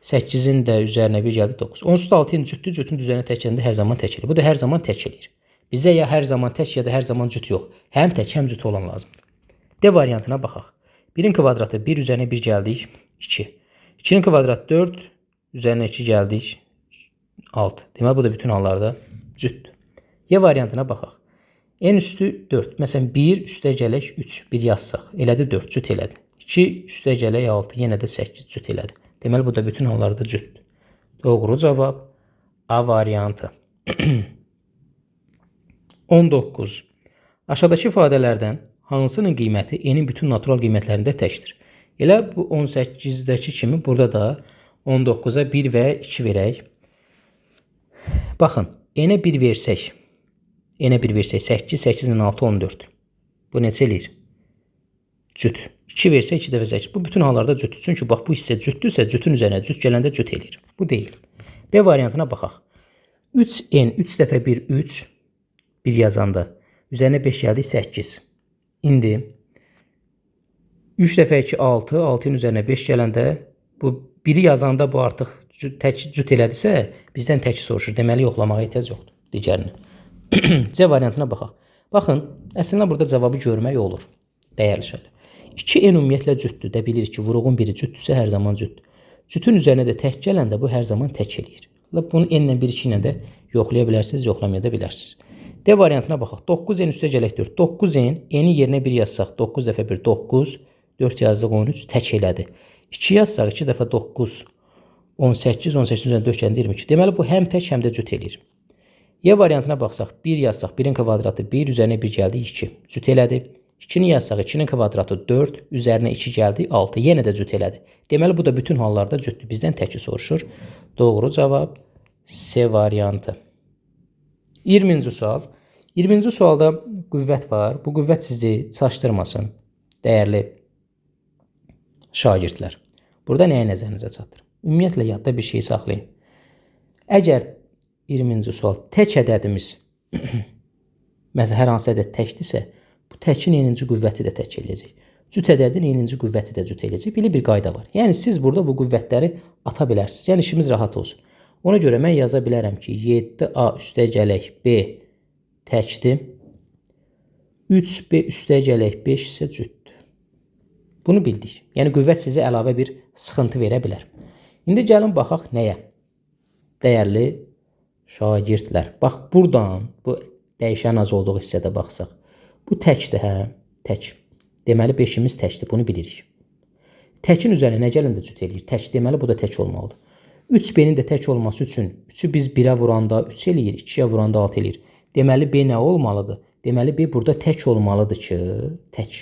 8'in də üzərinə 1 gəldi, 9. Onsuz da 6'ın cütdür, cütün üzərinə tək gələndə hər zaman tək eləyir. Bu da hər zaman tək eləyir. Bizə ya hər zaman tək, ya da hər zaman cüt yox. Həm tək, həm cüt olan lazımdır. D variantına baxaq. 1'in kvadratı 1 üzərinə 1 gəldik, 2. 2'nin kvadratı 4, üzərinə 2 gəldik 6. Deməli bu da bütün hallarda cütdür. Y variantına baxaq. N üstü 4. Məsələn 1 üstə gələk 3. 1 yazsaq. Elədi 4 cüt elədi. 2 üstə gələk 6. Yenə də 8 cüt elədi. Deməli bu da bütün hallarda cütdür. Doğru cavab A variantı. 19. Aşağıdakı ifadələrdən hansının qiyməti N'in bütün natural qiymətlərində təkdir? Elə bu 18-dəki kimi burada da 19-a 1 və 2 verək. Baxın, N'ə 1 versək, 8, 8 ilə 6, 14. Bu neçə eləyir? Cüt. 2 versək 2 dəfə 8. Bu bütün hallarda cütdür. Çünki bax bu hissə cütdürsə, cütün üzərinə cüt gələndə cüt eləyir. Bu deyil. B variantına baxaq. 3N 3 dəfə 1 3 1 yazanda üzərinə 5 gəldi 8. İndi 3 dəfə 2 6, 6-ın üzərinə 5 gələndə bu 1-i yazanda bu artıq tək cüt elədisə, bizdən tək soruşur. Deməli yoxlamağa ehtiyac yoxdur digərini. C variantına baxaq. Baxın, əslində burada cavabı görmək olur. Dəyərli şeylər. 2N ümumiyyətlə cütdür. Də bilirik ki, vuruğun biri cütdürsə hər zaman cütdür. Cütün üzərinə də tək gələndə bu hər zaman tək eləyir. Bunu N ilə 1, 2 ilə də yoxlaya bilərsiniz, yoxlamaya da bilərsiniz. D variantına baxaq. 9N üstə gələk 4. 9N, N'in yerinə 1 yazsaq, 9 dəfə 1, 9, 4 yazdıq 13, tək elədi. 2 yazsaq, 2 dəfə 9, 18, 18 üzərinə 4 gəldi 22. Deməli, bu həm tək, həm də cüt eləyir. Y variantına baxsaq, 1 yazsaq, 1-in kvadratı 1, üzərinə 1 gəldi 2, cüt elədi. 2-ni yazsaq, 2-nin kvadratı 4, üzərinə 2 gəldi 6, yenə də cüt elədi. Deməli, bu da bütün hallarda cütdür. Bizdən təki soruşur. Doğru cavab C variantı. 20-ci sual. 20-ci sualda qüvvət var. Bu qüvvət sizi çaşdırmasın, dəyərli şagirdlər. Burada nəyə nəzərinizə çatdırım? Ümumiyyətlə, yadda bir şey saxlayın. Əgər 20-ci sual tək ədədimiz, məsələn, hər hansı ədəd təkdirsə, bu təkin eninci qüvvəti də tək eləyəcək. Cüt ədədin eninci qüvvəti də cüt eləyəcək. Belə bir qayda var. Yəni, siz burada bu qüvvətləri ata bilərsiniz. Yəni, işimiz rahat olsun. Ona görə mən yaza bilərəm ki, 7A üstə gələk B təkdir. 3B üstə gələk 5 isə cütdür. Bunu bildik. Yəni, qüvvət sizə əlavə bir sıxıntı verə bilər. İndi gəlin baxaq nəyə? Dəyərli şagirdlər. Bax, buradan bu dəyişən az olduğu hissədə baxsaq. Bu təkdir, hə? Tək. Deməli, 5-imiz təkdir. Bunu bilirik. Təkin üzərinə nə gəlində cüt eləyir? Tək. Deməli, bu da tək olmalıdır. 3B-nin də tək olması üçün 3-ü biz 1-ə vuranda 3 eləyir, 2-yə vuranda 6 eləyir. Deməli, B nə olmalıdır? Deməli, B burada tək olmalıdır ki, tək.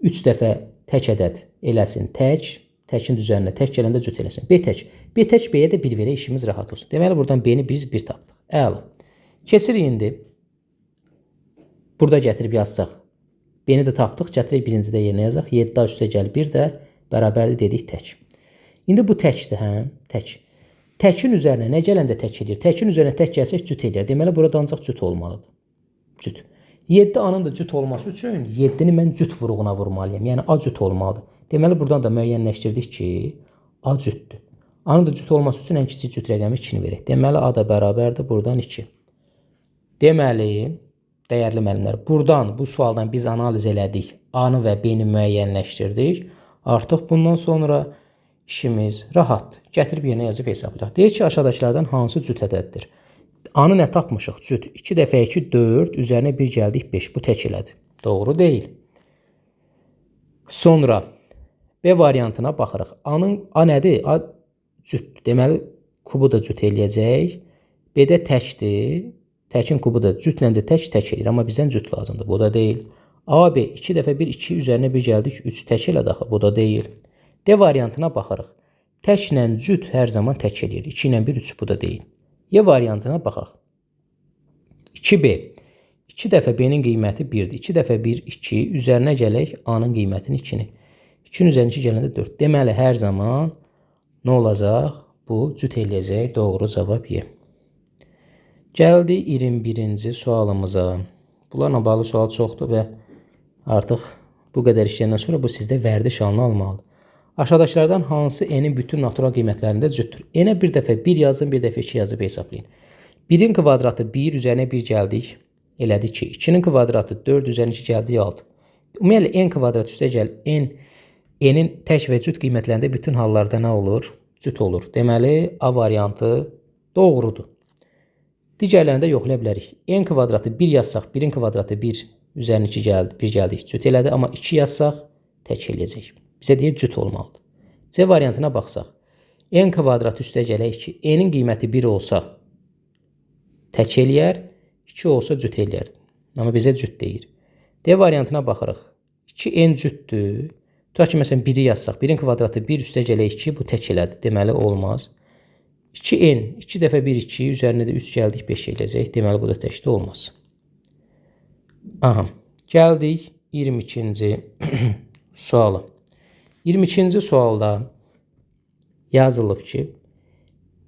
3 dəfə tək ədəd eləsin tək, təkin üzərinə tək gələndə cüt eləsin. B tək. B tək B-yə də 1 verə, işimiz rahat olsun. Deməli, buradan B-ni biz 1 tapdıq. Əla. Keçirik indi. Burada gətirib yazsaq. B-ni də tapdıq. Gətirək birincidə yerinə yazaq. 7A üstə gəl 1 də bərabərdir dedik tək. İndi bu təkdir, hə? Tək. Təkin üzərinə nə gələndə tək edir? Təkin üzərinə tək gəlsək cüt edir. Deməli, burada ancaq cüt olmalıdır. Cüt. 7A-nın da cüt olması üçün 7-ni mən cüt vuruğuna vurmalıyım. Yəni, A cüt olmalıdır. Deməli, buradan da müəyyənləşdirdik ki, A cütdür. A-nın da cüt olması üçün ən kiçik cüt rəqəmi 2-ni verək. Deməli, A da bərabərdir buradan 2. Deməli, dəyərli müəllimlər, buradan, bu sualdan biz analiz elədik. A-nı və B-ni müəyyənləşdirdik. Artıq bundan sonra işimiz rahatdır. Gətirib yerinə yazıb hesablayaq. Deyək ki, aşağıdakılardan hansı cüt ədəddir? A-nı nə tapmışıq? Cüt. 2 dəfə 2, 4, üzərinə 1 gəldik 5. Bu tək elədir. Doğru deyil. Sonra B variantına baxırıq. A nədir? A cütdür. Deməli, kubu da cüt eləyəcək. B-də təkdir. Təkin kubu da cütlə də tək eləyir. Amma bizdən cüt lazımdır. Bu da deyil. A, B 2 dəfə 1, 2, üzərinə 1 gəldik 3. Tək elədi axı. Bu da deyil. D variantına baxırıq. Təklə cüt hər zaman tək eləyir. 2 ilə 1, 3. Bu da deyil. Y variantına baxaq. 2B. 2 dəfə B-nin qiyməti 1-dir. 2 dəfə 1, 2. Üzərinə gələk A-nın qiymətini 2-ni. 2-nin üzərinə 2 gələndə 4. Deməli, hər zaman nə olacaq? Bu cüt eləyəcək. Doğru cavab Y. Gəldi 21-ci sualımıza. Bunlarla bağlı sual çoxdur və artıq bu qədər işləyəndən sonra bu sizdə vərdiş halını almalıdır. Aşağıdakılardan hansı N'in bütün natural qiymətlərində cütdür? N'ə bir dəfə 1 yazın, bir dəfə 2 yazıb hesablayın. 1-in kvadratı 1, üzərinə 1 gəldik, elədi 2. 2-nin kvadratı 4, üzərinə 2 gəldik 6. Ümumiyyətlə, N kvadrat üstə gəl, N'in tək və cüt qiymətlərində bütün hallarda nə olur? cüt olur. Deməli, A variantı doğrudur. Digərlərində yoxlaya bilərik. N kvadratı 1 yazsaq, 1-in kvadratı 1, üzərinə 2 gəldi, 1 gəldi, cüt elədi. Amma 2 yazsaq, tək eləyəcək. Bizə deyir, cüt olmalıdır. C variantına baxsaq, N kvadrat üstə gələk ki, N'in qiyməti 1 olsa tək eləyər, 2 olsa cüt eləyər. Amma bizə cüt deyir. D variantına baxırıq. 2N cütdür. Tutaq ki, məsələn 1-i yazsaq, 1-in kvadratı 1 üstə gələk 2, bu tək elədi. Deməli, olmaz. 2N, 2 dəfə 1, 2, üzərinə də 3 gəldik, 5 eləyəcək. Deməli, bu da təkdə olmaz. Aha, gəldik 22-ci suala. 22-ci sualda yazılıb ki,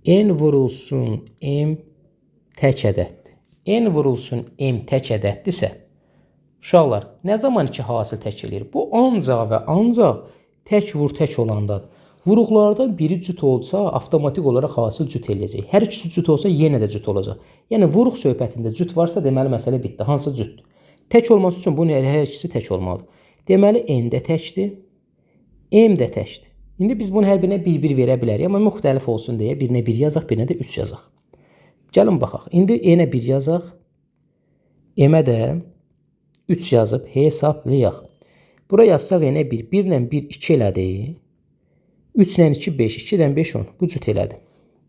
N vurulsun M tək ədəddir. N vurulsun M tək ədəddirsə, uşaqlar, nə zaman ki hasil tək eləyir? Bu ancaq və ancaq tək vur tək olandadır. Vuruqlardan biri cüt olsa, avtomatik olaraq hasil cüt eləyəcək. Hər ikisi cüt olsa, yenə də cüt olacaq. Yəni, vuruq söhbətində cüt varsa, deməli, məsələ bitdi. Hansı cütdür? Tək olması üçün bunun hər ikisi tək olmalıdır. Deməli, N də təkdir, M də təkdir. İndi biz bunu hər birinə 1-1 verə bilərik. Amma müxtəlif olsun deyə birinə 1 yazaq, birinə də 3 yazaq. Gəlin baxaq. İndi N-ə 1 yazaq, M-ə də 3 yazıb hesablayaq. Bura yazsaq N-ə 1, 1 ilə 1, 2 elədi. 3 ilə 2, 5, 2-dən 5, 10. Bu cüt elədi.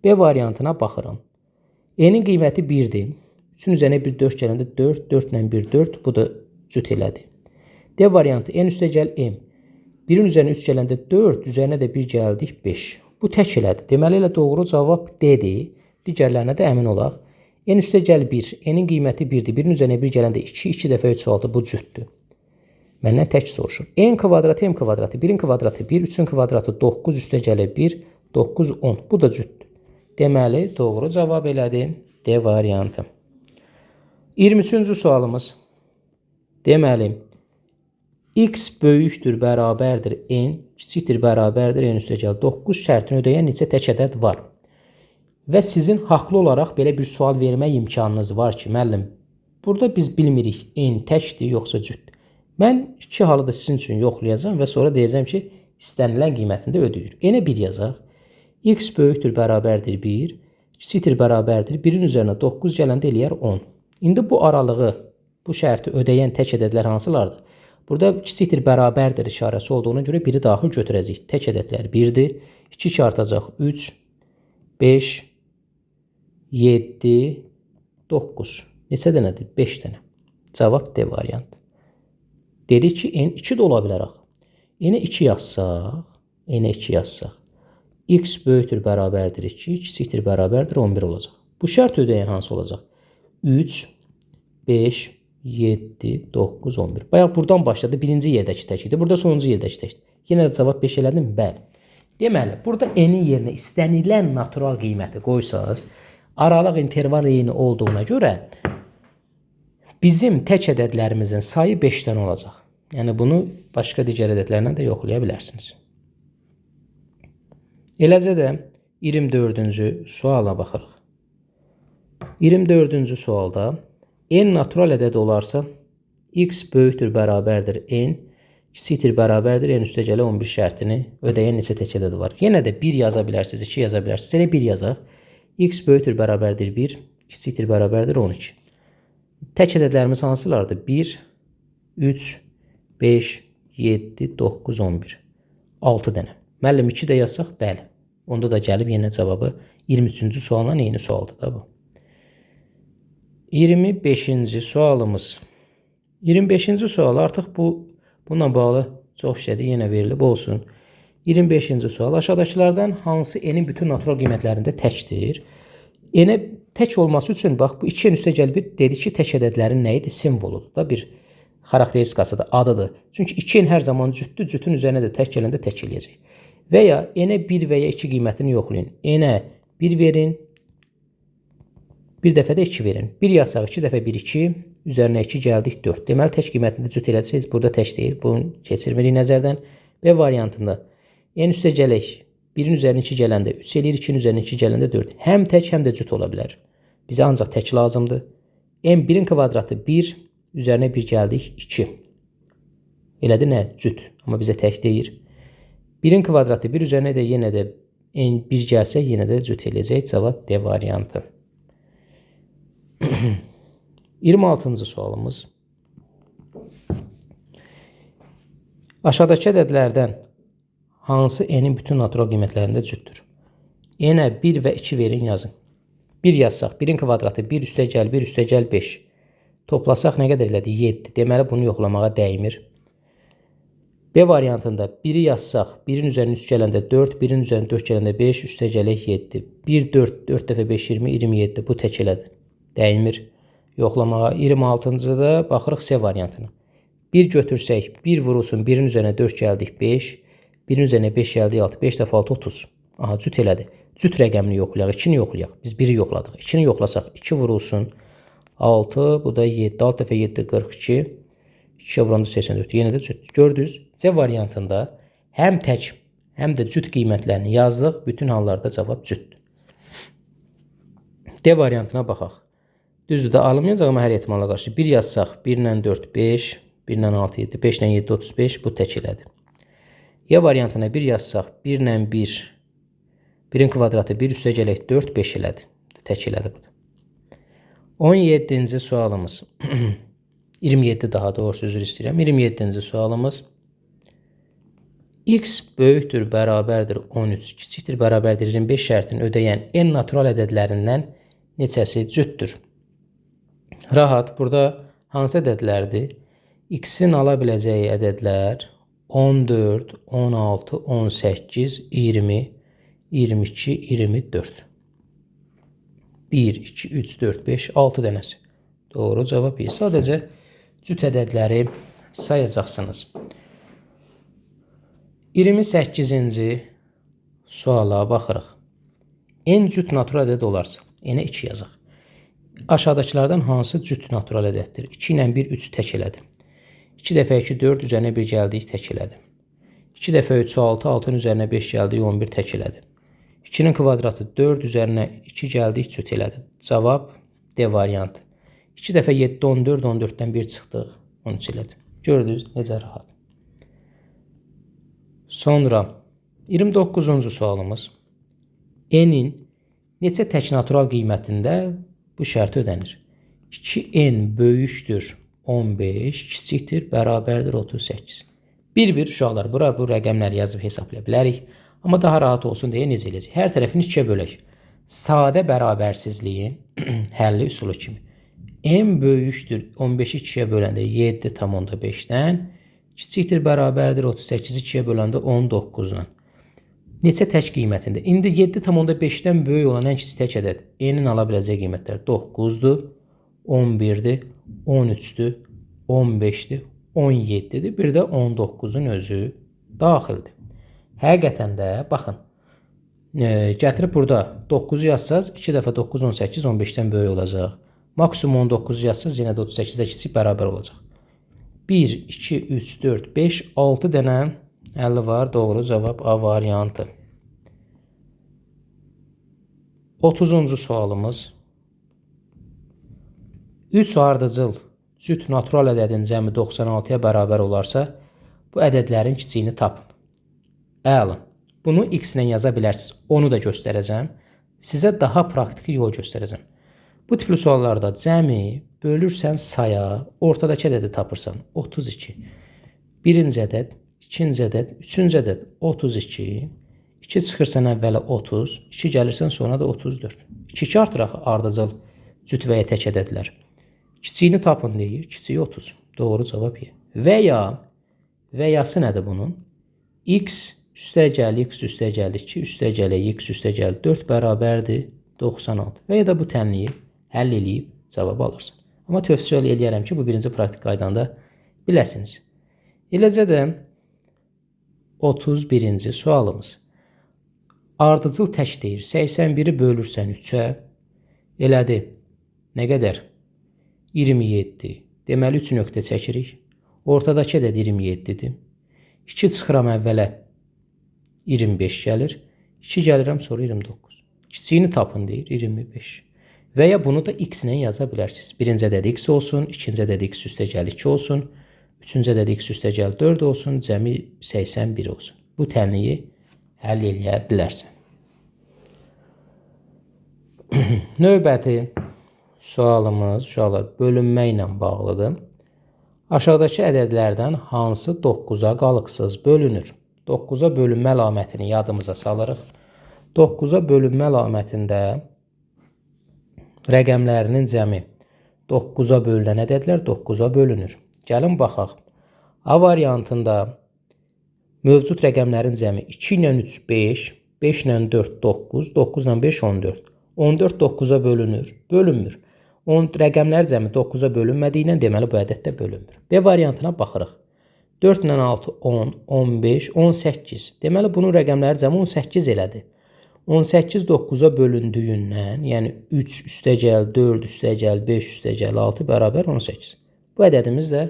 B variantına baxıram. N-in qiyməti 1-dir. 3-ün üzərinə 1, 4 gələndə 4, 4 ilə 1, 4. Bu da cüt elədi. D variantı N üstə gəl M. 1-in üzərinə 3 gələndə 4, üzərinə də 1 gəldik 5. Bu tək elədi. Deməli, elə doğru cavab D-dir. Digərlərinə də əmin olaq. N üstə gəl 1. N-in qiyməti 1-dir. 1-in üzərinə 1 gələndə 2, 2 dəfə 3 oldu. Bu cütdür. Məndən tək soruşur. N kvadratı, M kvadratı, 1-in kvadratı 1, 3-ün kvadratı 9, üstə gələ 1, 9, 10. Bu da cütdür. Deməli, doğru cavab elədi. D variantı. 23-cü sualımız. Deməli, X böyükdür, bərabərdir N, kiçikdir, bərabərdir N üstə gəl 9 şərtini ödəyən neçə tək ədəd var? Və sizin haqlı olaraq belə bir sual vermək imkanınız var ki, müəllim, burada biz bilmirik N təkdir, yoxsa cütdür. Mən iki halı da sizin üçün yoxlayacağım və sonra deyəcəm ki, istənilən qiymətində ödəyir. N-ə 1 yazaq. X böyükdür, bərabərdir 1, kiçikdir, bərabərdir 1-in üzərinə 9 gələndə eləyər 10. İndi bu aralığı, bu şərti ödəyən tək ədədlər hansılardır? Burada kiçikdir, bərabərdir işarəsi olduğuna görə 1-i daxil götürəcək. Tək ədədlər 1-dir. 2 artacaq 3, 5, 7, 9. Neçə dənədir? 5 dənə. Cavab D variantı. Dedik ki, N 2 də ola bilər. N-ə 2 yazsaq, N-ə 2 yazsaq, X böyükdür, bərabərdir 2, kiçikdir, bərabərdir 11 olacaq. Bu şərt ödəyən hansı olacaq? 3, 5, 7, 9, 11. Bayaq buradan başladı. Birinci yerdəki tək idi. Burada sonuncu yerdəki təkdir. Yenə də cavab 5 elədim. Bəli. Deməli, burada N-in yerinə istənilən natural qiyməti qoysaz, aralıq interval eyni olduğuna görə bizim tək ədədlərimizin sayı 5-dən olacaq. Yəni, bunu başqa digər ədədlərlə də yoxlaya bilərsiniz. Eləcə də 24-cü suala baxırıq. 24-cü sualda N natural ədəd olarsa, X böyükdür, bərabərdir N, kiçikdir, bərabərdir N üstə gələ 11 şərtini ödəyən neçə tək ədəd var? Yenə də 1 yaza bilərsiniz, 2 yaza bilərsiniz. Elə 1 yazaq. X böyükdür, bərabərdir 1, kiçikdir, bərabərdir 12. Tək ədədlərimiz hansılardır? 1, 3, 5, 7, 9, 11. 6 dənə. Müəllim 2 də yazsaq, bəli. Onda da gəlib yenə cavabı 23-cü sualla eyni sualdır da bu. 25-ci sualımız. 25-ci sual artıq bununla bağlı çox şeydir, yenə verilib olsun. 25-ci sual. Aşağıdakılardan hansı N-in bütün natural qiymətlərində təkdir? N-ə tək olması üçün, bax, bu 2-nin üstə gəl 1 dedi ki, tək ədədlərin nə idi? Simvoludur da, bir xarakteristikasıdır, adıdır. Çünki 2-nin hər zaman cütdür, cütün üzərinə də tək gələndə tək eləyəcək. Və ya N-ə 1 və ya 2 qiymətini yoxlayın. N-ə 1 verin, bir dəfə də 2 verin. 1 yazsaq 2 dəfə 1, 2, üzərinə 2 gəldik 4. Deməli, tək qiymətində cüt elədsəyiz, burada tək deyil. Bunu keçirmirik nəzərdən. B variantında N üstə gələk. 1-in üzərinə 2 gələndə 3 eləyir, 2-nin üzərinə 2 gələndə 4. Həm tək, həm də cüt ola bilər. Bizə ancaq tək lazımdır. M 1-in kvadratı 1, üzərinə 1 gəldik 2. Elədi nə? Cüt. Amma bizə tək deyir. 1-in kvadratı 1, üzərinə də yenə də 1 gəlsə yenə də cüt eləyəcək. Cavab D variantı. 26-cı sualımız. Aşağıdakı ədədlərdən hansı n-in bütün natural qiymətlərində cütdür? N-ə 1 və 2 verin, yazın. 1 yazsaq, 1-in kvadratı 1 üstəgəl 1 üstəgəl 5. Toplasaq nə qədər elədi? 7. Deməli, bunu yoxlamağa dəymir. B variantında 1-i yazsaq, 1-in üzərinə 3 gələndə 4, 1-in üzərinə 4 gələndə 5, üstəgələk 7. 1, 4, 4 dəfə 5, 20, 27. Bu tək elədi. Dəymir yoxlamağa. 26-cı da baxırıq C variantına. 1 götürsək, 1 vurulsun, 1-in üzərinə 4 gəldik 5, 1-in üzərinə 5 gəldik 6, 5 dəfə 6, 30. Aha, cüt elədi. Cüt rəqəmini yoxlayaq, 2-ni yoxlayaq. Biz 1-i yoxladıq. 2-ni yoxlasaq, 2 vurulsun, 6, bu da 7, 6 dəfə 7, 42, 2-yə vuranda 84, yenə də cüt. Gördünüz, C variantında həm tək, həm də cüt qiymətlərini yazdıq, bütün hallarda cavab cütdür. D variantına baxaq. Düzdür də alınmayacaq, amma hər ehtimala qarşı 1 yazsaq, 1 ilə 4, 5, 1 ilə 6, 7, 5 ilə 7, 35, bu tək elədi. Y variantına 1 yazsaq, 1 ilə 1, 1-in kvadratı 1 üstəgələk 4, 5 elədi. Tək elədi bu da. 17-ci sualımız. 27 daha doğrusu üzr istəyirəm. 27-ci sualımız. X böyükdür, bərabərdir 13, kiçikdir, bərabərdir 25 şərtini ödəyən n natural ədədlərindən neçəsi cütdür? Rahat, burada hansı ədədlərdir? X-in ala biləcəyi ədədlər 14, 16, 18, 20, 22, 24. 1, 2, 3, 4, 5, 6 dənəsi. Doğru cavab E. Sadəcə cüt ədədləri sayacaqsınız. 28-ci suala baxırıq. N cüt natural ədəd olarsa, N-ə 2 yazaq. Aşağıdakılardan hansı cüt natural ədəddir? 2 ilə 1, 3 tək elədi. 2 dəfə 2, 4 üzərinə 1 gəldik, tək elədi. 2 dəfə 3, 6, 6-nın üzərinə 5 gəldik, 11 tək elədi. 2-nin kvadratı 4 üzərinə 2 gəldik, cüt elədi. Cavab D variantı. 2 dəfə 7, 14, 14-dən 1 çıxdıq, 13 elədi. Gördünüz, necə rahat. Sonra 29-cu sualımız. N-in neçə tək natural qiymətində bu şərt ödənir? 2n böyükdür 15, kiçikdir, bərabərdir 38. Bir-bir uşaqlar, bura bu rəqəmləri yazıb hesablaya bilərik. Amma daha rahat olsun deyə necə eləyəcək? Hər tərəfini 2-yə bölək. Sadə bərabərsizliyin həlli üsulu kimi. N böyükdür 15-i 2-yə böləndə 7,5-dən, kiçikdir, bərabərdir 38-i 2-yə böləndə 19-dan. Neçə tək qiymətində? İndi 7,5-dən böyük olan ən kiçik tək ədəd. N-in ala biləcəyi qiymətlər 9-dur, 11-dir, 13-dür, 15-dir, 17-dir. Bir də 19-un özü daxildir. Həqiqətən də, baxın, gətirib burada 9-u yazsaz, 2 dəfə 9, 18, 15-dən böyük olacaq. Maksimum 19-u yazsaz, yenə də 38-də kiçik bərabər olacaq. 1, 2, 3, 4, 5, 6 dənə 50 var. Doğru cavab A variantı. 30-cu sualımız. 3 ardıcıl cüt natural ədədin cəmi 96-ya bərabər olarsa, bu ədədlərin kiçiyini tapın. Əla. Bunu x ilə yaza bilərsiniz. Onu da göstərəcəm. Sizə daha praktiki yol göstərəcəm. Bu tipli suallarda cəmi bölürsən saya, ortadakı ədədi tapırsan 32. Birinci ədəd, ikinci ədəd, üçüncü ədəd 32. 2 çıxırsan əvvələ 30, 2 gəlirsən sonra da 34. 2 artıraq ardıcıl cüt və ya tək ədədlər. Kiçiyini tapın deyir, kiçiyi 30. Doğru cavab E. Və yası nədir bunun? X üstəgəl x üstəgəl 2 üstəgəl x üstəgəl 4 bərabərdir 96. Və ya da bu tənliyi həll eləyib cavabı alırsan. Amma tövsiyə eləyərəm ki, bu birinci praktik qaydanda biləsiniz. Eləcə də 31-ci sualımız. Ardıcıl tək deyir. 81-i bölürsən 3-ə. Elədi. Nə qədər? 27. Deməli 3 nöqtə çəkirik. Ortadakı ədəd 27-dir. 2 çıxıram əvvələ 25 gəlir. 2 gəlirəm sonra 29. Kiçiyini tapın deyir 25. Və ya bunu da x ilə yaza bilərsiniz. Birinci ədəd x olsun, ikinci ədəd x üstəgəl 2 olsun, üçüncü ədəd x üstəgəl 4 olsun, cəmi 81 olsun. Bu tənliyi həll eləyə bilərsən. Növbəti sualımız uşaqlar bölünmə ilə bağlıdır. Aşağıdakı ədədlərdən hansı 9-a qalıqsız bölünür? 9-a bölünmə əlamətini yadımıza salırıq. 9-a bölünmə əlamətində rəqəmlərinin cəmi 9-a bölünən ədədlər 9-a bölünür. Gəlin baxaq. A variantında mövcud rəqəmlərin cəmi 2 ilə 3 5, 5 ilə 4 9, 9 ilə 5 14. 14 9-a bölünür, bölünmür. Rəqəmlər cəmi 9-a bölünmədiyindən deməli bu ədəd də bölünmür. B variantına baxırıq. 4 ilə 6 10, 15, 18. Deməli bunun rəqəmləri cəmi 18 elədi. 18 9-a bölündüyündən, yəni 3 üstəgəl 4 üstəgəl 5 üstəgəl 6 bərabər 18. Bu ədədimiz də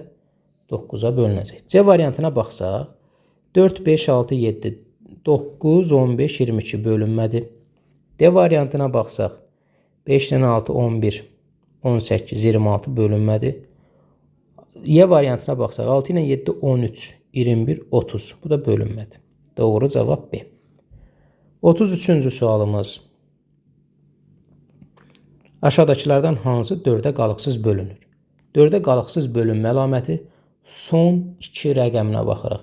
9-a bölünəcək. C variantına baxsaq, 4 5 6 7 9 15 22 bölünmədi. D variantına baxsaq, 5 ilə 6 11 18 26 bölünmədi. Y variantına baxsaq, 6 ilə 7 13 21 30. Bu da bölünmədi. Doğru cavab B. 33-cü sualımız. Aşağıdakılardan hansı 4-ə qalıqsız bölünür? 4-ə qalıqsız bölünmə əlaməti son 2 rəqəminə baxırıq.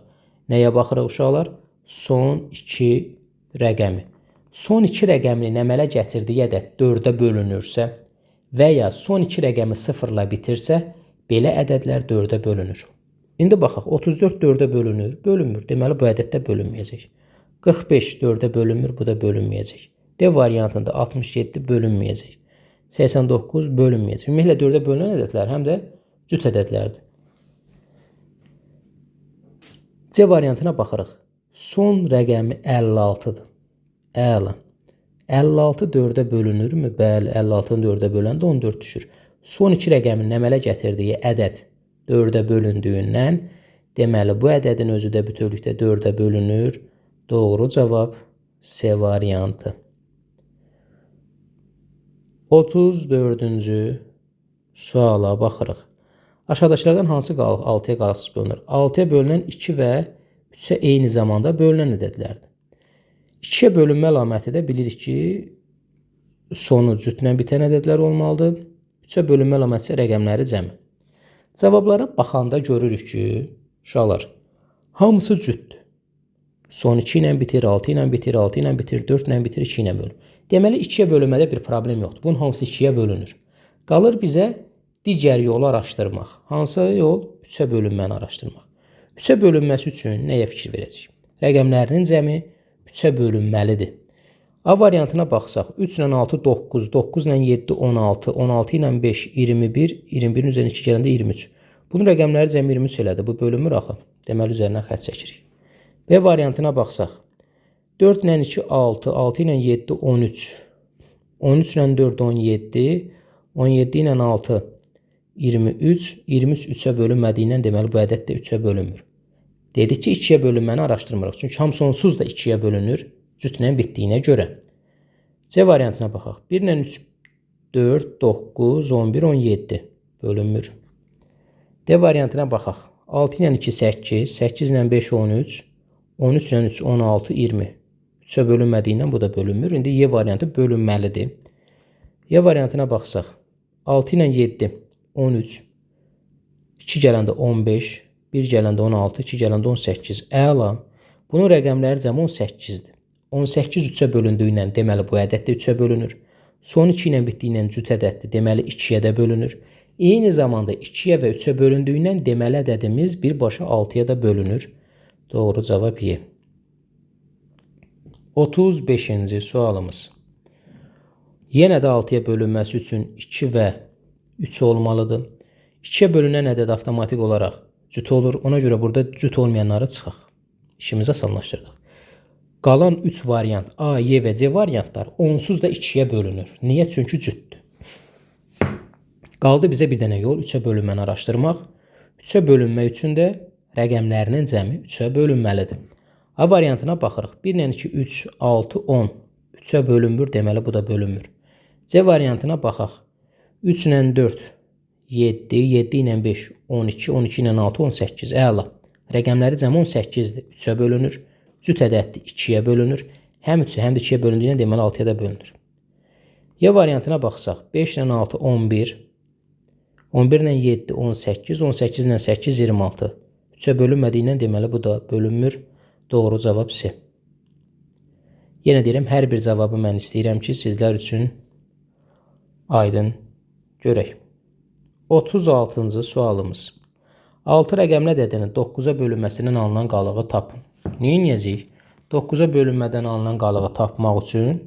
Nəyə baxırıq uşaqlar? Son 2 rəqəmi. Son 2 rəqəminin əmələ gətirdiyi ədəd 4-ə bölünürsə və ya son 2 rəqəmi 0 ilə bitirsə, belə ədədlər 4-ə bölünür. İndi baxaq, 34 4-ə bölünür, bölünmür. Deməli, bu ədəd də bölünməyəcək. 45 4-ə bölünmür, bu da bölünməyəcək. D variantında 67 bölünməyəcək. 89 bölünməyəcək. Ümumiyyətlə 4-ə bölünən ədədlər həm də cüt ədədlərdir. C variantına baxırıq. Son rəqəmi 56-dır. Əla. 56 4-ə bölünürmü? Bəli, 56-nı 4-ə böləndə 14 düşür. Son 2 rəqəmin əmələ gətirdiyi ədəd 4-ə bölündüyündən, deməli bu ədədin özü də bütövlükdə 4-ə bölünür. Doğru cavab C variantı. 34-cü suala baxırıq. Aşağıdakılardan hansı 6-ya qalıqsız bölünür? 6-ya bölünən 2 və 3-ə eyni zamanda bölünən ədədlərdir. 2-yə bölünmə əlaməti də bilirik ki, sonu cütlə bitən ədədlər olmalıdır. 3-ə bölünmə əlaməti isə rəqəmləri cəmi. Cavablara baxanda görürük ki, uşaqlar, hamısı cütdür. Son 2 ilə bitir, 6 ilə bitir, 6 ilə bitir, 4 ilə bitir, 2 ilə bölünür. Deməli, 2-yə bölünmədə bir problem yoxdur. Bunun hamısı 2-yə bölünür. Qalır bizə digər yolu araşdırmaq. Hansı yol? 3-ə bölünməni araşdırmaq. 3-ə bölünməsi üçün nəyə fikir verəcəyik? Rəqəmlərinin cəmi 3-ə bölünməlidir. A variantına baxsaq, 3 ilə 6 9, 9 ilə 7 16, 16 ilə 5 21, 21-in üzərinə 2 gələndə 23. Bunun rəqəmləri cəmi 23 elədi. Bu bölünmür axı. Deməli, üzərindən xətt çəkirik. B variantına baxsaq, 4 ilə 2 6, 6 ilə 7 13, 13 ilə 4 17, 17 ilə 6 23, 23 3-ə bölünmədiyindən deməli bu ədəd də 3-ə bölünmür. Dedik ki, 2-yə bölünməni araşdırmırıq. Çünki hamısı onsuz da 2-yə bölünür, cütlə bitdiyinə görə. C variantına baxaq. 1 ilə 3 4, 9, 11, 17 bölünmür. D variantına baxaq. 6 ilə 2 8, 8 ilə 5 13, 13 ilə 3 16, 20. 3-ə bölünmədiyindən bu da bölünmür. İndi Y variantı bölünməlidir. Y variantına baxsaq. 6 ilə 7 13, 2 gələndə 15, 1 gələndə 16, 2 gələndə 18. Əla. Bunun rəqəmləri cəmi 18-dir. 18 3-ə bölündüyündən deməli bu ədəd də 3-ə bölünür. Son 2 ilə bitdiyindən cüt ədəddir. Deməli 2-yə də bölünür. Eyni zamanda 2-yə və 3-ə bölündüyündən deməli ədədimiz birbaşa 6-ya da bölünür. Doğru cavab Y. 35-ci sualımız. Yenə də 6-ya bölünməsi üçün 2 və 3 olmalıdır. 2-yə bölünən ədəd avtomatik olaraq cüt olur. Ona görə burada cüt olmayanları çıxaq. İşimizi asanlaşdırdıq. Qalan 3 variant A, Y və C variantlar onsuz da 2-yə bölünür. Niyə? Çünki cütdür. Qaldı bizə bir dənə yol 3-ə bölünməni araşdırmaq. 3-ə bölünmək üçün də rəqəmlərinin cəmi 3-ə bölünməlidir. A variantına baxırıq. 1 ilə 2, 3, 6, 10. 3-ə bölünmür, deməli bu da bölünmür. C variantına baxaq. 3 ilə 4, 7, 7 ilə 5, 12, 12 ilə 6, 18. Əla. Rəqəmləri cəmi 18-dir. 3-ə bölünür. Cüt ədəddir. 2-yə bölünür. Həm 3-ə, həm də 2-yə bölündüyündən deməli 6-ya da bölünür. Y variantına baxsaq, 5 ilə 6 11, 11 ilə 7 18, 18 ilə 8 26. 3-ə bölünmədiyindən deməli bu da bölünmür. Doğru cavab C. Yenə deyirəm, hər bir cavabı mən istəyirəm ki, sizlər üçün aydın görək. 36-cı sualımız. 6 rəqəmli ədədinin 9-a bölünməsindən alınan qalığı tapın. Neyinəcəyik? 9-a bölünmədən alınan qalığı tapmaq üçün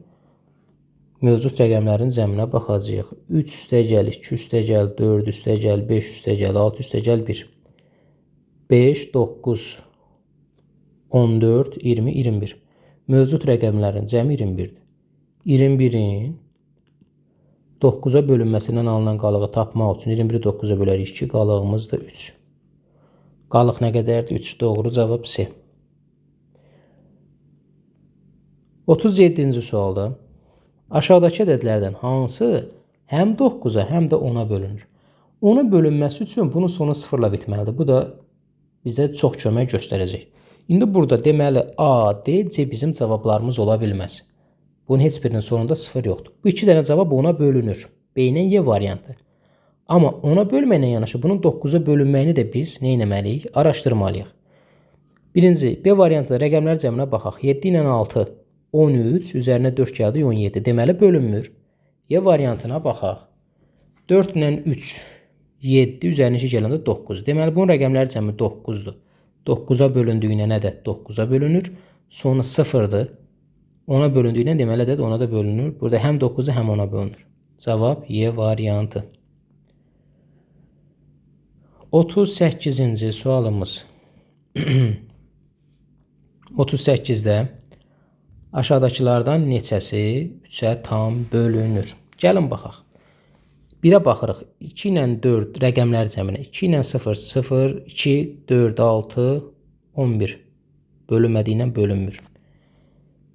mövcud rəqəmlərin cəminə baxacağıq. 3 üstəgəl 2 üstəgəl 4 üstəgəl 5 üstəgəl 6 üstəgəl 1. 5, 9, 14, 20, 21. Mövcud rəqəmlərin cəmi 21-dir. 21-in 9-a bölünməsindən alınan qalığı tapmaq üçün 21-i 9-a bölərik 2, qalığımız da 3. Qalıq nə qədərdir? 3. Doğru cavab C. 37-ci sualda aşağıdakı ədədlərdən hansı həm 9-a, həm də 10-a bölünür? 10-a bölünməsi üçün bunun sonu 0-la bitməlidir. Bu da bizə çox kömək göstərəcək. İndi burada deməli A, D, C bizim cavablarımız ola bilməz. Bunun heç birinin sonunda 0 yoxdur. Bu iki dənə cavab 10-a bölünür. B ilə Y variantı. Amma 10-a bölməklə yanaşı bunun 9-a bölünməyini də biz nə etməliyik? Araşdırmalıyıq. Birinci, B variantı rəqəmlər cəminə baxaq. 7 ilə 6, 13, üzərinə 4 gəldi 17. Deməli bölünmür. Y variantına baxaq. 4 ilə 3, 7, üzərinə 2 gələndə 9. Deməli bunun rəqəmləri cəmi 9-dur. 9-a bölündüyünə ədəd 9-a bölünür. Sonu 0-dır. 10-a bölündüyünə deməli ədəd 10-a da bölünür. Burada həm 9-a həm 10-a bölünür. Cavab Y variantı. 38-ci sualımız. 38-də aşağıdakılardan neçəsi 3-ə tam bölünür? Gəlin baxaq. 1-ə baxırıq. 2 ilə 4 rəqəmlər cəminə. 2 ilə 0, 0, 2, 4, 6, 11. Bölünmədiyindən bölünmür.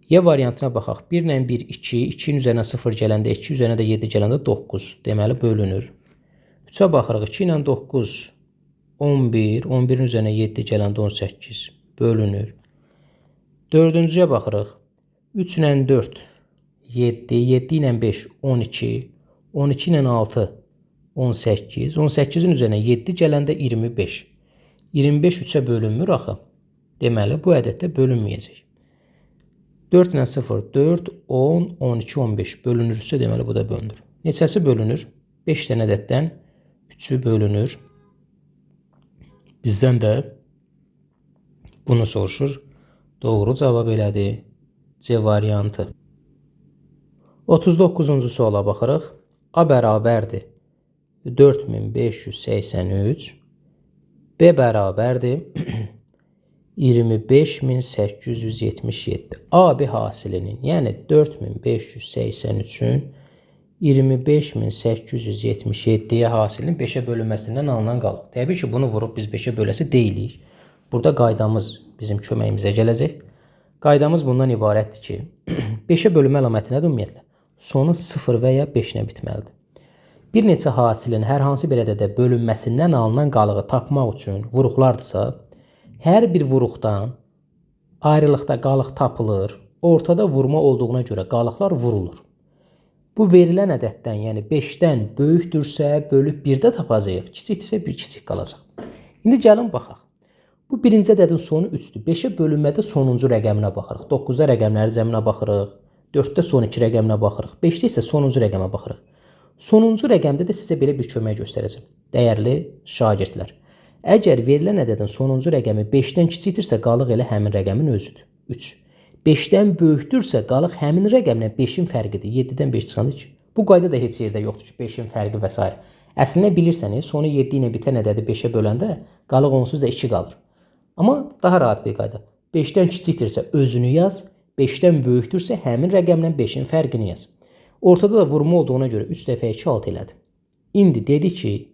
Y variantına baxaq. 1 ilə 1, 2, 2-nin üzərinə 0 gələndə 2, üzərinə də 7 gələndə 9. Deməli bölünür. 3-ə baxırıq. 2 ilə 9, 11, 11-in üzərinə 7 gələndə 18. Bölünür. 4-cüyə baxırıq. 3 ilə 4, 7, 7 ilə 5, 12, 12 ilə 6, 18, 18-in üzərinə 7 gələndə 25. 25 3-ə bölünmür axı. Deməli, bu ədəddə bölünməyəcək. 4 ilə 0, 4, 10, 12, 15 bölünürsə, deməli, bu da bölünür. Neçəsi bölünür? 5 dənə ədəddən 3-ü bölünür. Bizdən də bunu soruşur. Doğru cavab elədi. C variantı. 39-cu suala baxırıq. A bərabərdir 4583. B bərabərdir 25877. AB hasilinin, yəni 4583-ün 25877-yə hasilinin 5-ə bölünməsindən alınan qalıq. Təbii ki, bunu vurub biz 5-ə böləsi deyilik. Burada qaydamız bizim köməyimizə gələcək. Qaydamız bundan ibarətdir ki, 5-ə bölünmə əlaməti nədir ümumiyyətlə? Sonu 0 və ya 5 ilə bitməlidir. Bir neçə hasilin hər hansı bir ədədə bölünməsindən alınan qalığı tapmaq üçün vuruqlardırsa, hər bir vuruqdan ayrılıqda qalıq tapılır, ortada vurma olduğuna görə qalıqlar vurulur. Bu verilən ədəddən, yəni 5-dən böyükdürsə, bölüb 1-də tapacağıq, kiçikdirsə bir kiçik qalacaq. İndi gəlin baxaq. Bu birinci ədədin sonu 3-dür. 5-ə bölünmədə sonuncu rəqəminə baxırıq. 9-da rəqəmləri cəminə baxırıq. 4-də son 2 rəqəminə baxırıq. 5-də isə sonuncu rəqəmə baxırıq. Sonuncu rəqəmdə də sizə belə bir kömək göstərəcəm. Dəyərli şagirdlər. Əgər verilən ədədin sonuncu rəqəmi 5-dən kiçikdirsə, qalıq elə həmin rəqəmin özüdür. 3. 5-dən böyükdürsə, qalıq həmin rəqəmlə 5-in fərqidir. 7-dən 5 çıxandır ki. Bu qayda da heç yerdə yoxdur ki, 5-in fərqi və s. Əslində bilirsəniz, sonu 7 ilə bitən ədədi 5-ə böləndə qalıq onsuz da 2 qalır. Amma daha rahat bir qayda. 5-dən kiçikdirsə özünü yaz, 5-dən böyükdürsə həmin rəqəmlə 5-in fərqini yaz. Ortada da vurma olduğuna görə 3 dəfə 2 6 elədi. İndi dedi ki,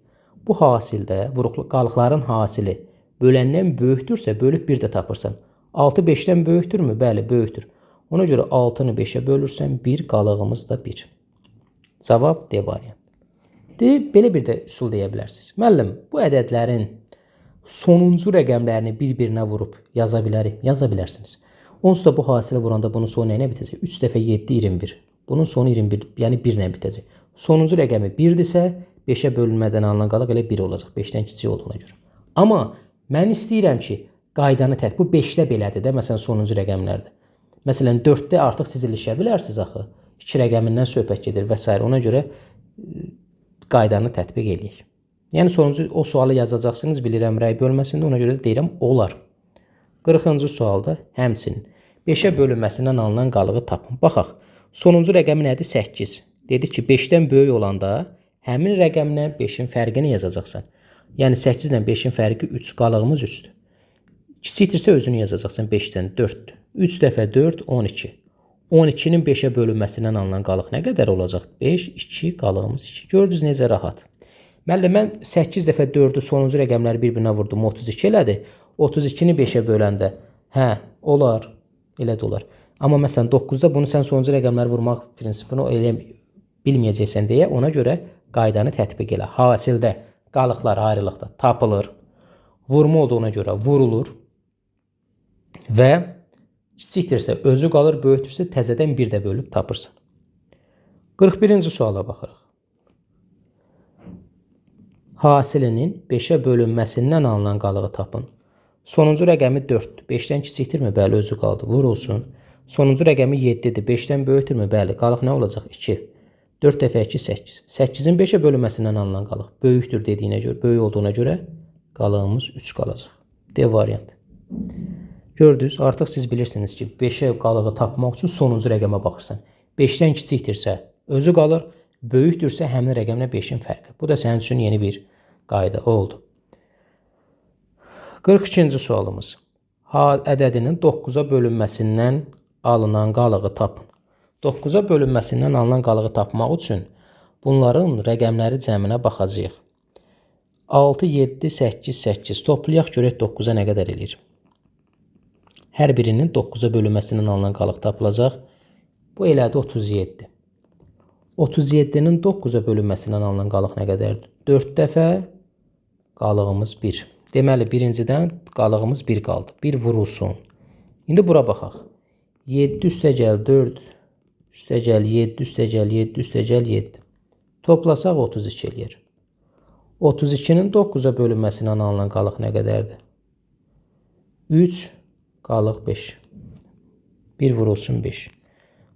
bu hasildə qalıqların hasili böləndən böyükdürsə, bölüb 1 də tapırsan. 6 5-dən böyükdürmü? Bəli, böyükdür. Ona görə 6-nı 5-ə bölürsən, 1 qalığımız da 1. Cavab D variantı. Belə bir də üsul deyə bilərsiniz. Müəllim, bu ədədlərin sonuncu rəqəmlərini bir-birinə vurub yaza bilərik. Yaza bilərsiniz. Onsuz da bu hasilə vuranda bunun sonu nə bitəcək? 3 dəfə 7 21. Bunun sonu 21, yəni 1 ilə bitəcək. Sonuncu rəqəmi 1-dirsə, 5-ə bölünmədən alınan qalıq elə 1 olacaq. 5-dən kiçik olduğuna görə. Amma mən istəyirəm ki, qaydanı tətbiq. Bu 5-də belədir də, məsələn, sonuncu rəqəmlərdə. Məsələn, 4-də artıq siz ilişə bilərsiniz axı. 2 rəqəmindən söhbət gedir və s. Ona görə qaydanı tətbiq eləyək. Yəni sonuncu o sualı yazacaqsınız, bilirəm rəy bölməsində, ona görə də deyirəm olar. 40-cı sualda həmçinin 5-ə bölünməsindən alınan qalığı tapın. Baxaq, sonuncu rəqəmi nədir? 8. Dedi ki, 5-dən böyük olanda həmin rəqəmlə 5-in fərqini yazacaqsan. Yəni 8 ilə 5-in fərqi 3, qalığımız 3-dür. Kiçikdirsə özünü yazacaqsan 5-dən 4-dür. 3 dəfə 4, 12. 12-nin 5-ə bölünməsindən alınan qalıq nə qədər olacaq? 5, 2, qalığımız 2. Gördünüz necə rahat. Müəllim, mən 8 dəfə 4-ü sonuncu rəqəmləri bir-birinə vurdum, 32 elədi. 32-ni 5-ə böləndə, hə, olar, elə də olar. Amma məsələn 9-da bunu sən sonuncu rəqəmləri vurmaq prinsipini elə bilməyəcəksən deyə ona görə qaydanı tətbiq elə. Hasildə qalıqlar ayrılıqda tapılır, vurma olduğuna görə vurulur və kiçikdirsə özü qalır, böyükdürsə təzədən bir də bölüb tapırsan. 41-ci suala baxırıq. Hasilinin 5-ə bölünməsindən alınan qalığı tapın. Sonuncu rəqəmi 4-dür. 5-dən kiçikdirmi? Bəli, özü qaldı. Vurulsun. Sonuncu rəqəmi 7-dir. 5-dən böyükdürmü? Bəli, qalıq nə olacaq? 2. 4 dəfə 2, 8. 8-in 5-ə bölünməsindən alınan qalıq böyükdür dediyinə görə, böyük olduğuna görə qalığımız 3 qalacaq. D variantı. Gördünüz, artıq siz bilirsiniz ki, 5-ə qalığı tapmaq üçün sonuncu rəqəmə baxırsan. 5-dən kiçikdirsə özü qalır, böyükdürsə həmin rəqəmlə 5-in fərqi. Bu da sənin üçün yeni bir qayda oldu. 42-ci sualımız. Ədədinin 9-a bölünməsindən alınan qalığı tapın. 9-a bölünməsindən alınan qalığı tapmaq üçün bunların rəqəmləri cəminə baxacağıq. 6, 7, 8, 8. Toplayaq görək 9-a nə qədər eləyir. Hər birinin 9-a bölünməsindən alınan qalıq tapılacaq. Bu elədi 37. 37-nin 9-a bölünməsindən alınan qalıq nə qədərdir? 4 dəfə qalığımız 1. Deməli, birincidən qalığımız 1 qaldı. 1 vurulsun. İndi bura baxaq. 7 üstəgəl 4, üstəgəl 7, üstəgəl 7, üstəgəl 7. Toplasaq 32 eləyir. 32-nin 9-a bölünməsindən alınan qalıq nə qədərdir? 3, qalıq 5. 1 vurulsun 5.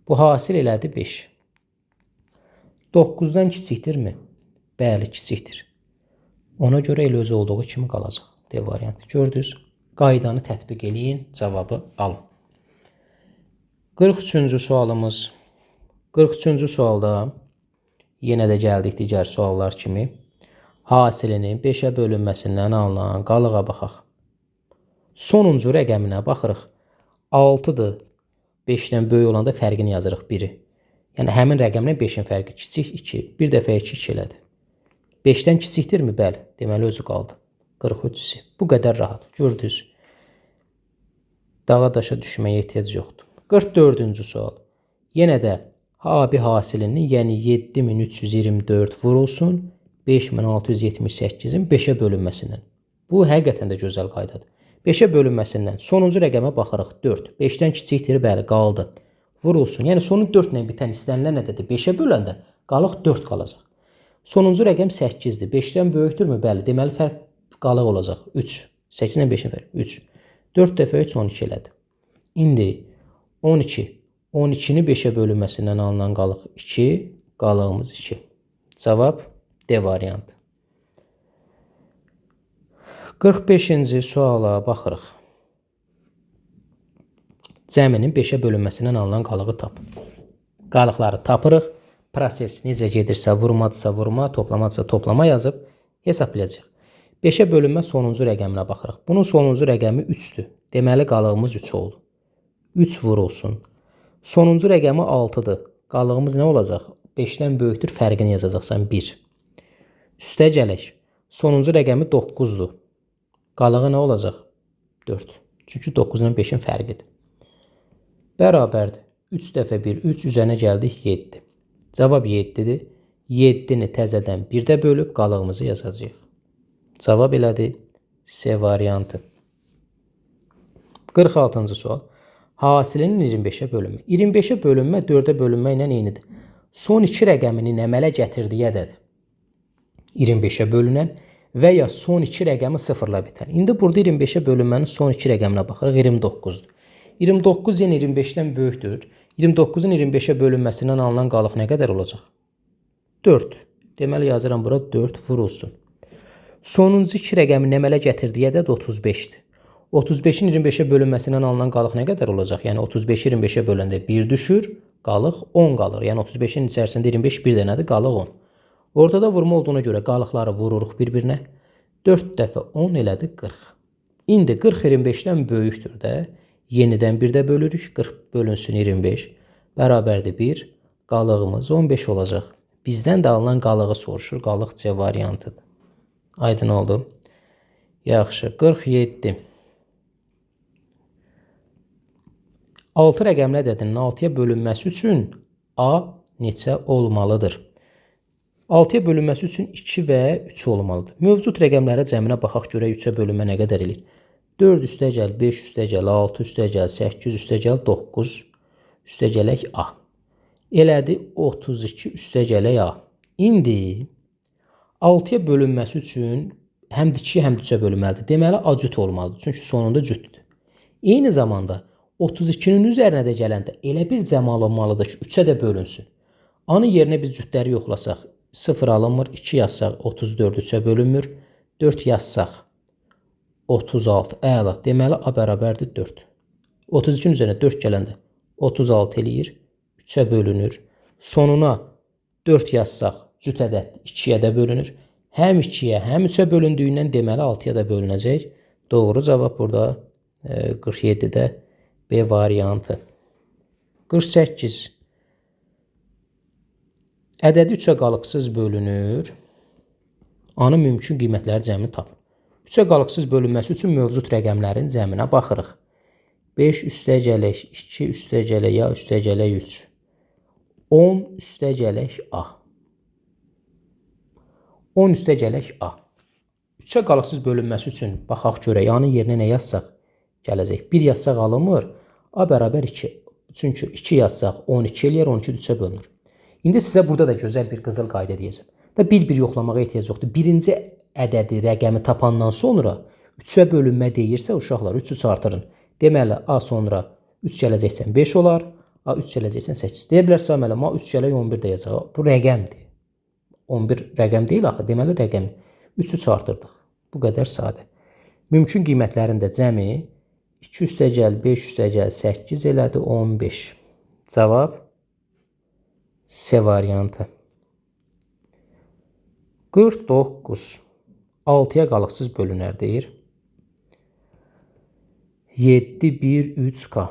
Bu hasil elədi 5. 9-dan kiçikdirmi? Bəli, kiçikdir. Ona görə elə özü olduğu kimi qalacaq. D variantı. Gördünüz. Qaydanı tətbiq eləyin, cavabı alın. 43-cü sualımız. 43-cü sualda yenə də gəldik digər suallar kimi. Hasilinin 5-ə bölünməsindən alınan qalığa baxaq. Sonuncu rəqəminə baxırıq. 6-dır. 5-dən böyük olanda fərqini yazırıq 1-i. Yəni həmin rəqəmlə 5-in fərqi kiçik 2. 1 dəfə 2 elədi. 5-dən kiçikdirmi? Bəli. Deməli özü qaldı. 43-sü. Bu qədər rahat. Gördünüz. Dağa daşa düşməyə ehtiyac yoxdur. 44-cü sual. Yenə də abi hasilinin, yəni 7324 vurulsun 5678-in 5-ə bölünməsindən. Bu həqiqətən də gözəl qaydadır. 5-ə bölünməsindən sonuncu rəqəmə baxırıq 4. 5-dən kiçikdir, bəli, qaldı. Vurulsun. Yəni sonu 4 ilə bitən istənilən ədədi 5-ə böləndə qalıq 4 qalacaq. Sonuncu rəqəm 8-dir. 5-dən böyükdürmü? Bəli. Deməli fərq qalıq olacaq 3. 8 ilə 5-in fərqi 3. 4 dəfə 3 12 elədi. İndi 12. 12-ni 5-ə bölünməsindən alınan qalıq 2. Qalığımız 2. Cavab D variantı. 45-ci suala baxırıq. Cəminin 5-ə bölünməsindən alınan qalığı tapın. Qalıqları tapırıq. Proses necə gedirsə, vurmadırsa vurma, toplamadırsa toplama yazıb hesablayacaq. 5-ə bölünmə sonuncu rəqəminə baxırıq. Bunun sonuncu rəqəmi 3-dür. Deməli qalığımız 3 oldu. 3 vurulsun. Sonuncu rəqəmi 6-dır. Qalığımız nə olacaq? 5-dən böyükdür, fərqini yazacaqsan 1. Üstə gələk. Sonuncu rəqəmi 9-dur. Qalığı nə olacaq? 4. Çünki 9 ilə 5-in fərqidir. Bərabərdir. 3 dəfə 1, 3 üzərinə gəldik 7. Cavab 7-dir. 7-ni təzədən 1-də bölüb qalığımızı yazacağıq. Cavab elədi C variantı. 46-cı sual. Hasilinin 25-ə bölünmə. 25-ə bölünmə 4-ə bölünmə ilə eynidir. Son 2 rəqəminin əmələ gətirdiyi ədəd 25-ə bölünən və ya son 2 rəqəmi sıfırla bitən. İndi burada 25-ə bölünmənin son 2 rəqəminə baxırıq. 29-dur. 29 yenə 25-dən böyükdür. 29-un 25-ə bölünməsindən alınan qalıq nə qədər olacaq? 4. Deməli yazıram bura 4 vurulsun. Sonuncu 2 rəqəmin əmələ gətirdiyi ədəd 35-dir. 35-in 25-ə bölünməsindən alınan qalıq nə qədər olacaq? Yəni 35-i 25-ə böləndə 1 düşür, qalıq 10 qalır. Yəni 35-in içərisində 25 bir dənədir, qalıq 10. Ortada vurma olduğuna görə qalıqları vururuq bir-birinə. 4 dəfə 10 elədi 40. İndi 40 25-dən böyükdür də. Yenidən 1-də bölürük. 40 bölünsün 25. Bərabərdir 1. Qalığımız 15 olacaq. Bizdən də alınan qalığı soruşur. Qalıq C variantıdır. Aydın oldu. Yaxşı. 47. 6 rəqəmli ədədinin 6-ya bölünməsi üçün A neçə olmalıdır? 6-ya bölünməsi üçün 2 və 3 olmalıdır. Mövcud rəqəmlərə cəminə baxaq görək 3-ə bölünmə nə qədər eləyir? 4 üstəgəl 5 üstəgəl 6 üstəgəl 8 üstəgəl 9 üstəgələk A. Elədi 32 üstəgələk A. İndi 6-ya bölünməsi üçün həm də 2-yə həm də 3-ə bölünməlidir. Deməli A cüt olmalıdır. Çünki sonunda cütdür. Eyni zamanda 32-nin üzərinə də gələndə elə bir cəm alınmalıdır ki, 3-ə də bölünsün. A-nın yerinə biz cütləri yoxlasaq 0 alınmır, 2 yazsaq 34 3-ə bölünmür, 4 yazsaq 36 əla. Deməli A bərabərdir 4. 32-nin üzərinə 4 gələndə 36 eləyir, 3-ə bölünür. Sonuna 4 yazsaq cüt ədəddir, 2-yə də bölünür. Həm 2-yə, həm 3-ə bölündüyündən deməli 6-ya da bölünəcək. Doğru cavab burada 47-də B variantı. 48. Ədədi 3-ə qalıqsız bölünür. A-nın mümkün qiymətləri cəmini tapın. 3-ə qalıqsız bölünməsi üçün mövcud rəqəmlərin cəminə baxırıq. 5 üstəgələk 2 üstəgələk A üstəgələk 3. 10 üstəgələk A. 10 üstəgələk A. 3-ə qalıqsız bölünməsi üçün baxaq görək. A-nın yerinə nə yazsaq gələcək. 1 yazsaq alınmır. A bərabər 2. Çünki 2 yazsaq 12 eləyər, 12 3-ə bölünür. İndi sizə burada da gözəl bir qızıl qayda deyəcəm. Da bir-bir yoxlamağa ehtiyac yoxdur. Birinci ədədi, rəqəmi tapandan sonra 3-ə bölünmə deyirsə, uşaqlar 3-ü artırın. Deməli, A sonra 3 gələcəksən 5 olar, A 3 gələcəksən 8. Deyə bilərsə, müəllim, A 3 gələk 11 deyəcək. Bu rəqəmdir. 11 rəqəm deyil axı, deməli rəqəm. 3-ü artırdıq. Bu qədər sadə. Mümkün qiymətlərin də cəmi 2 üstəgəl 5 üstəgəl 8 elədi 15. Cavab C variantı. 49. 6-ya qalıqsız bölünər deyir. 7, 1, 3K.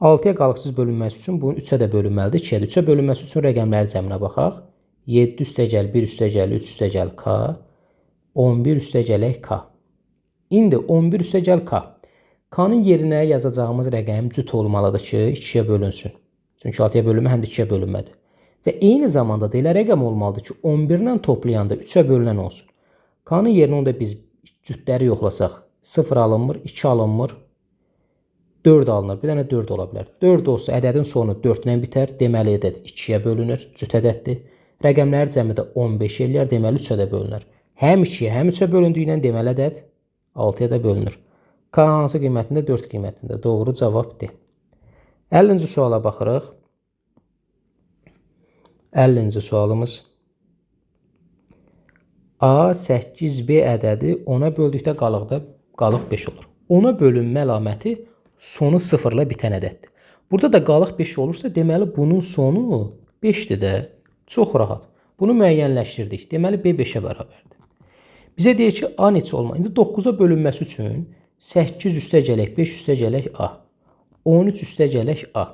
6-ya qalıqsız bölünməsi üçün bunun 3-ə də bölünməlidir. 2-yə də 3-ə bölünməsi üçün rəqəmləri cəminə baxaq. 7 üstəgəl 1 üstəgəl 3 üstəgəl K. 11 üstəgələk K. İndi 11 üstəgəl K. K-nın yerinə yazacağımız rəqəm cüt olmalıdır ki, 2-yə bölünsün. Çünki 6-ya bölünmə həm də 2-yə bölünmədir. Və eyni zamanda da elə rəqəm olmalıdır ki, 11-lə toplayanda 3-ə bölünən olsun. K-nın yerinə onda biz cütləri yoxlasaq 0 alınmır, 2 alınmır, 4 alınır. Bir dənə 4 ola bilər. 4 olsa ədədin sonu 4 ilə bitər. Deməli ədəd 2-yə bölünür, cüt ədəddir. Rəqəmlərin cəmi də 15 eləyər, deməli 3-ə də bölünür. Həm 2-yə, həm 3-ə bölündüyündən deməli ədəd 6-ya da bölünür. K hansı qiymətində? 4 qiymətində. Doğru cavab D. 50-ci suala baxırıq. 50-ci sualımız. A 8B ədədi 10-a böldükdə qalıq 5 olur. 10-a bölünmə əlaməti sonu 0-la bitən ədəddir. Burada da qalıq 5 olursa, deməli bunun sonu 5-dir də. Çox rahat. Bunu müəyyənləşdirdik. Deməli B 5-ə bərabərdir. Bizə deyir ki, A neçə olmalı? İndi 9-a bölünməsi üçün 8 üstəgələk 5 üstəgələk A. 13 üstəgələk A.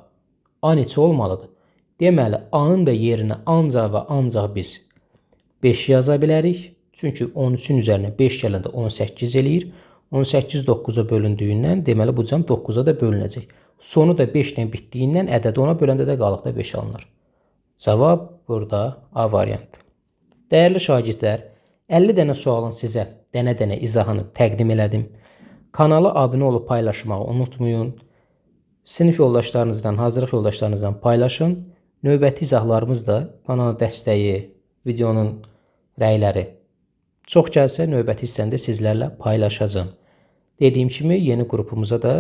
A neçə olmalıdır? Deməli, A-nın da yerinə ancaq və ancaq biz 5 yaza bilərik. Çünki 13-ün üzərinə 5 gələndə 18 eləyir. 18 9-a bölündüyündən deməli bu cəm 9-a da bölünəcək. Sonu da 5 ilə bitdiyindən ədədi 10-a böləndə də qalıqda 5 alınır. Cavab burada A variantı. Dəyərli şagirdlər, 50 dənə sualın sizə dənə-dənə izahını təqdim elədim. Kanala abunə olub paylaşmağı unutmayın. Sinif yoldaşlarınızdan, hazırlıq yoldaşlarınızdan paylaşın. Növbəti izahlarımız da kanal dəstəyi, videonun rəyləri çox gəlsə növbəti hissəndə sizlərlə paylaşacağım. Dediyim kimi yeni qrupumuza da,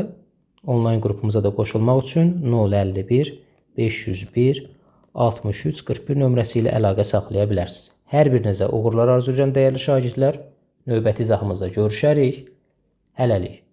onlayn qrupumuza da qoşulmaq üçün 051 501 63 41 nömrəsi ilə əlaqə saxlaya bilərsiniz. Hər birinizə uğurlar arzulayıram dəyərli şagirdlər. Növbəti izahımızda görüşərik. Hələlik.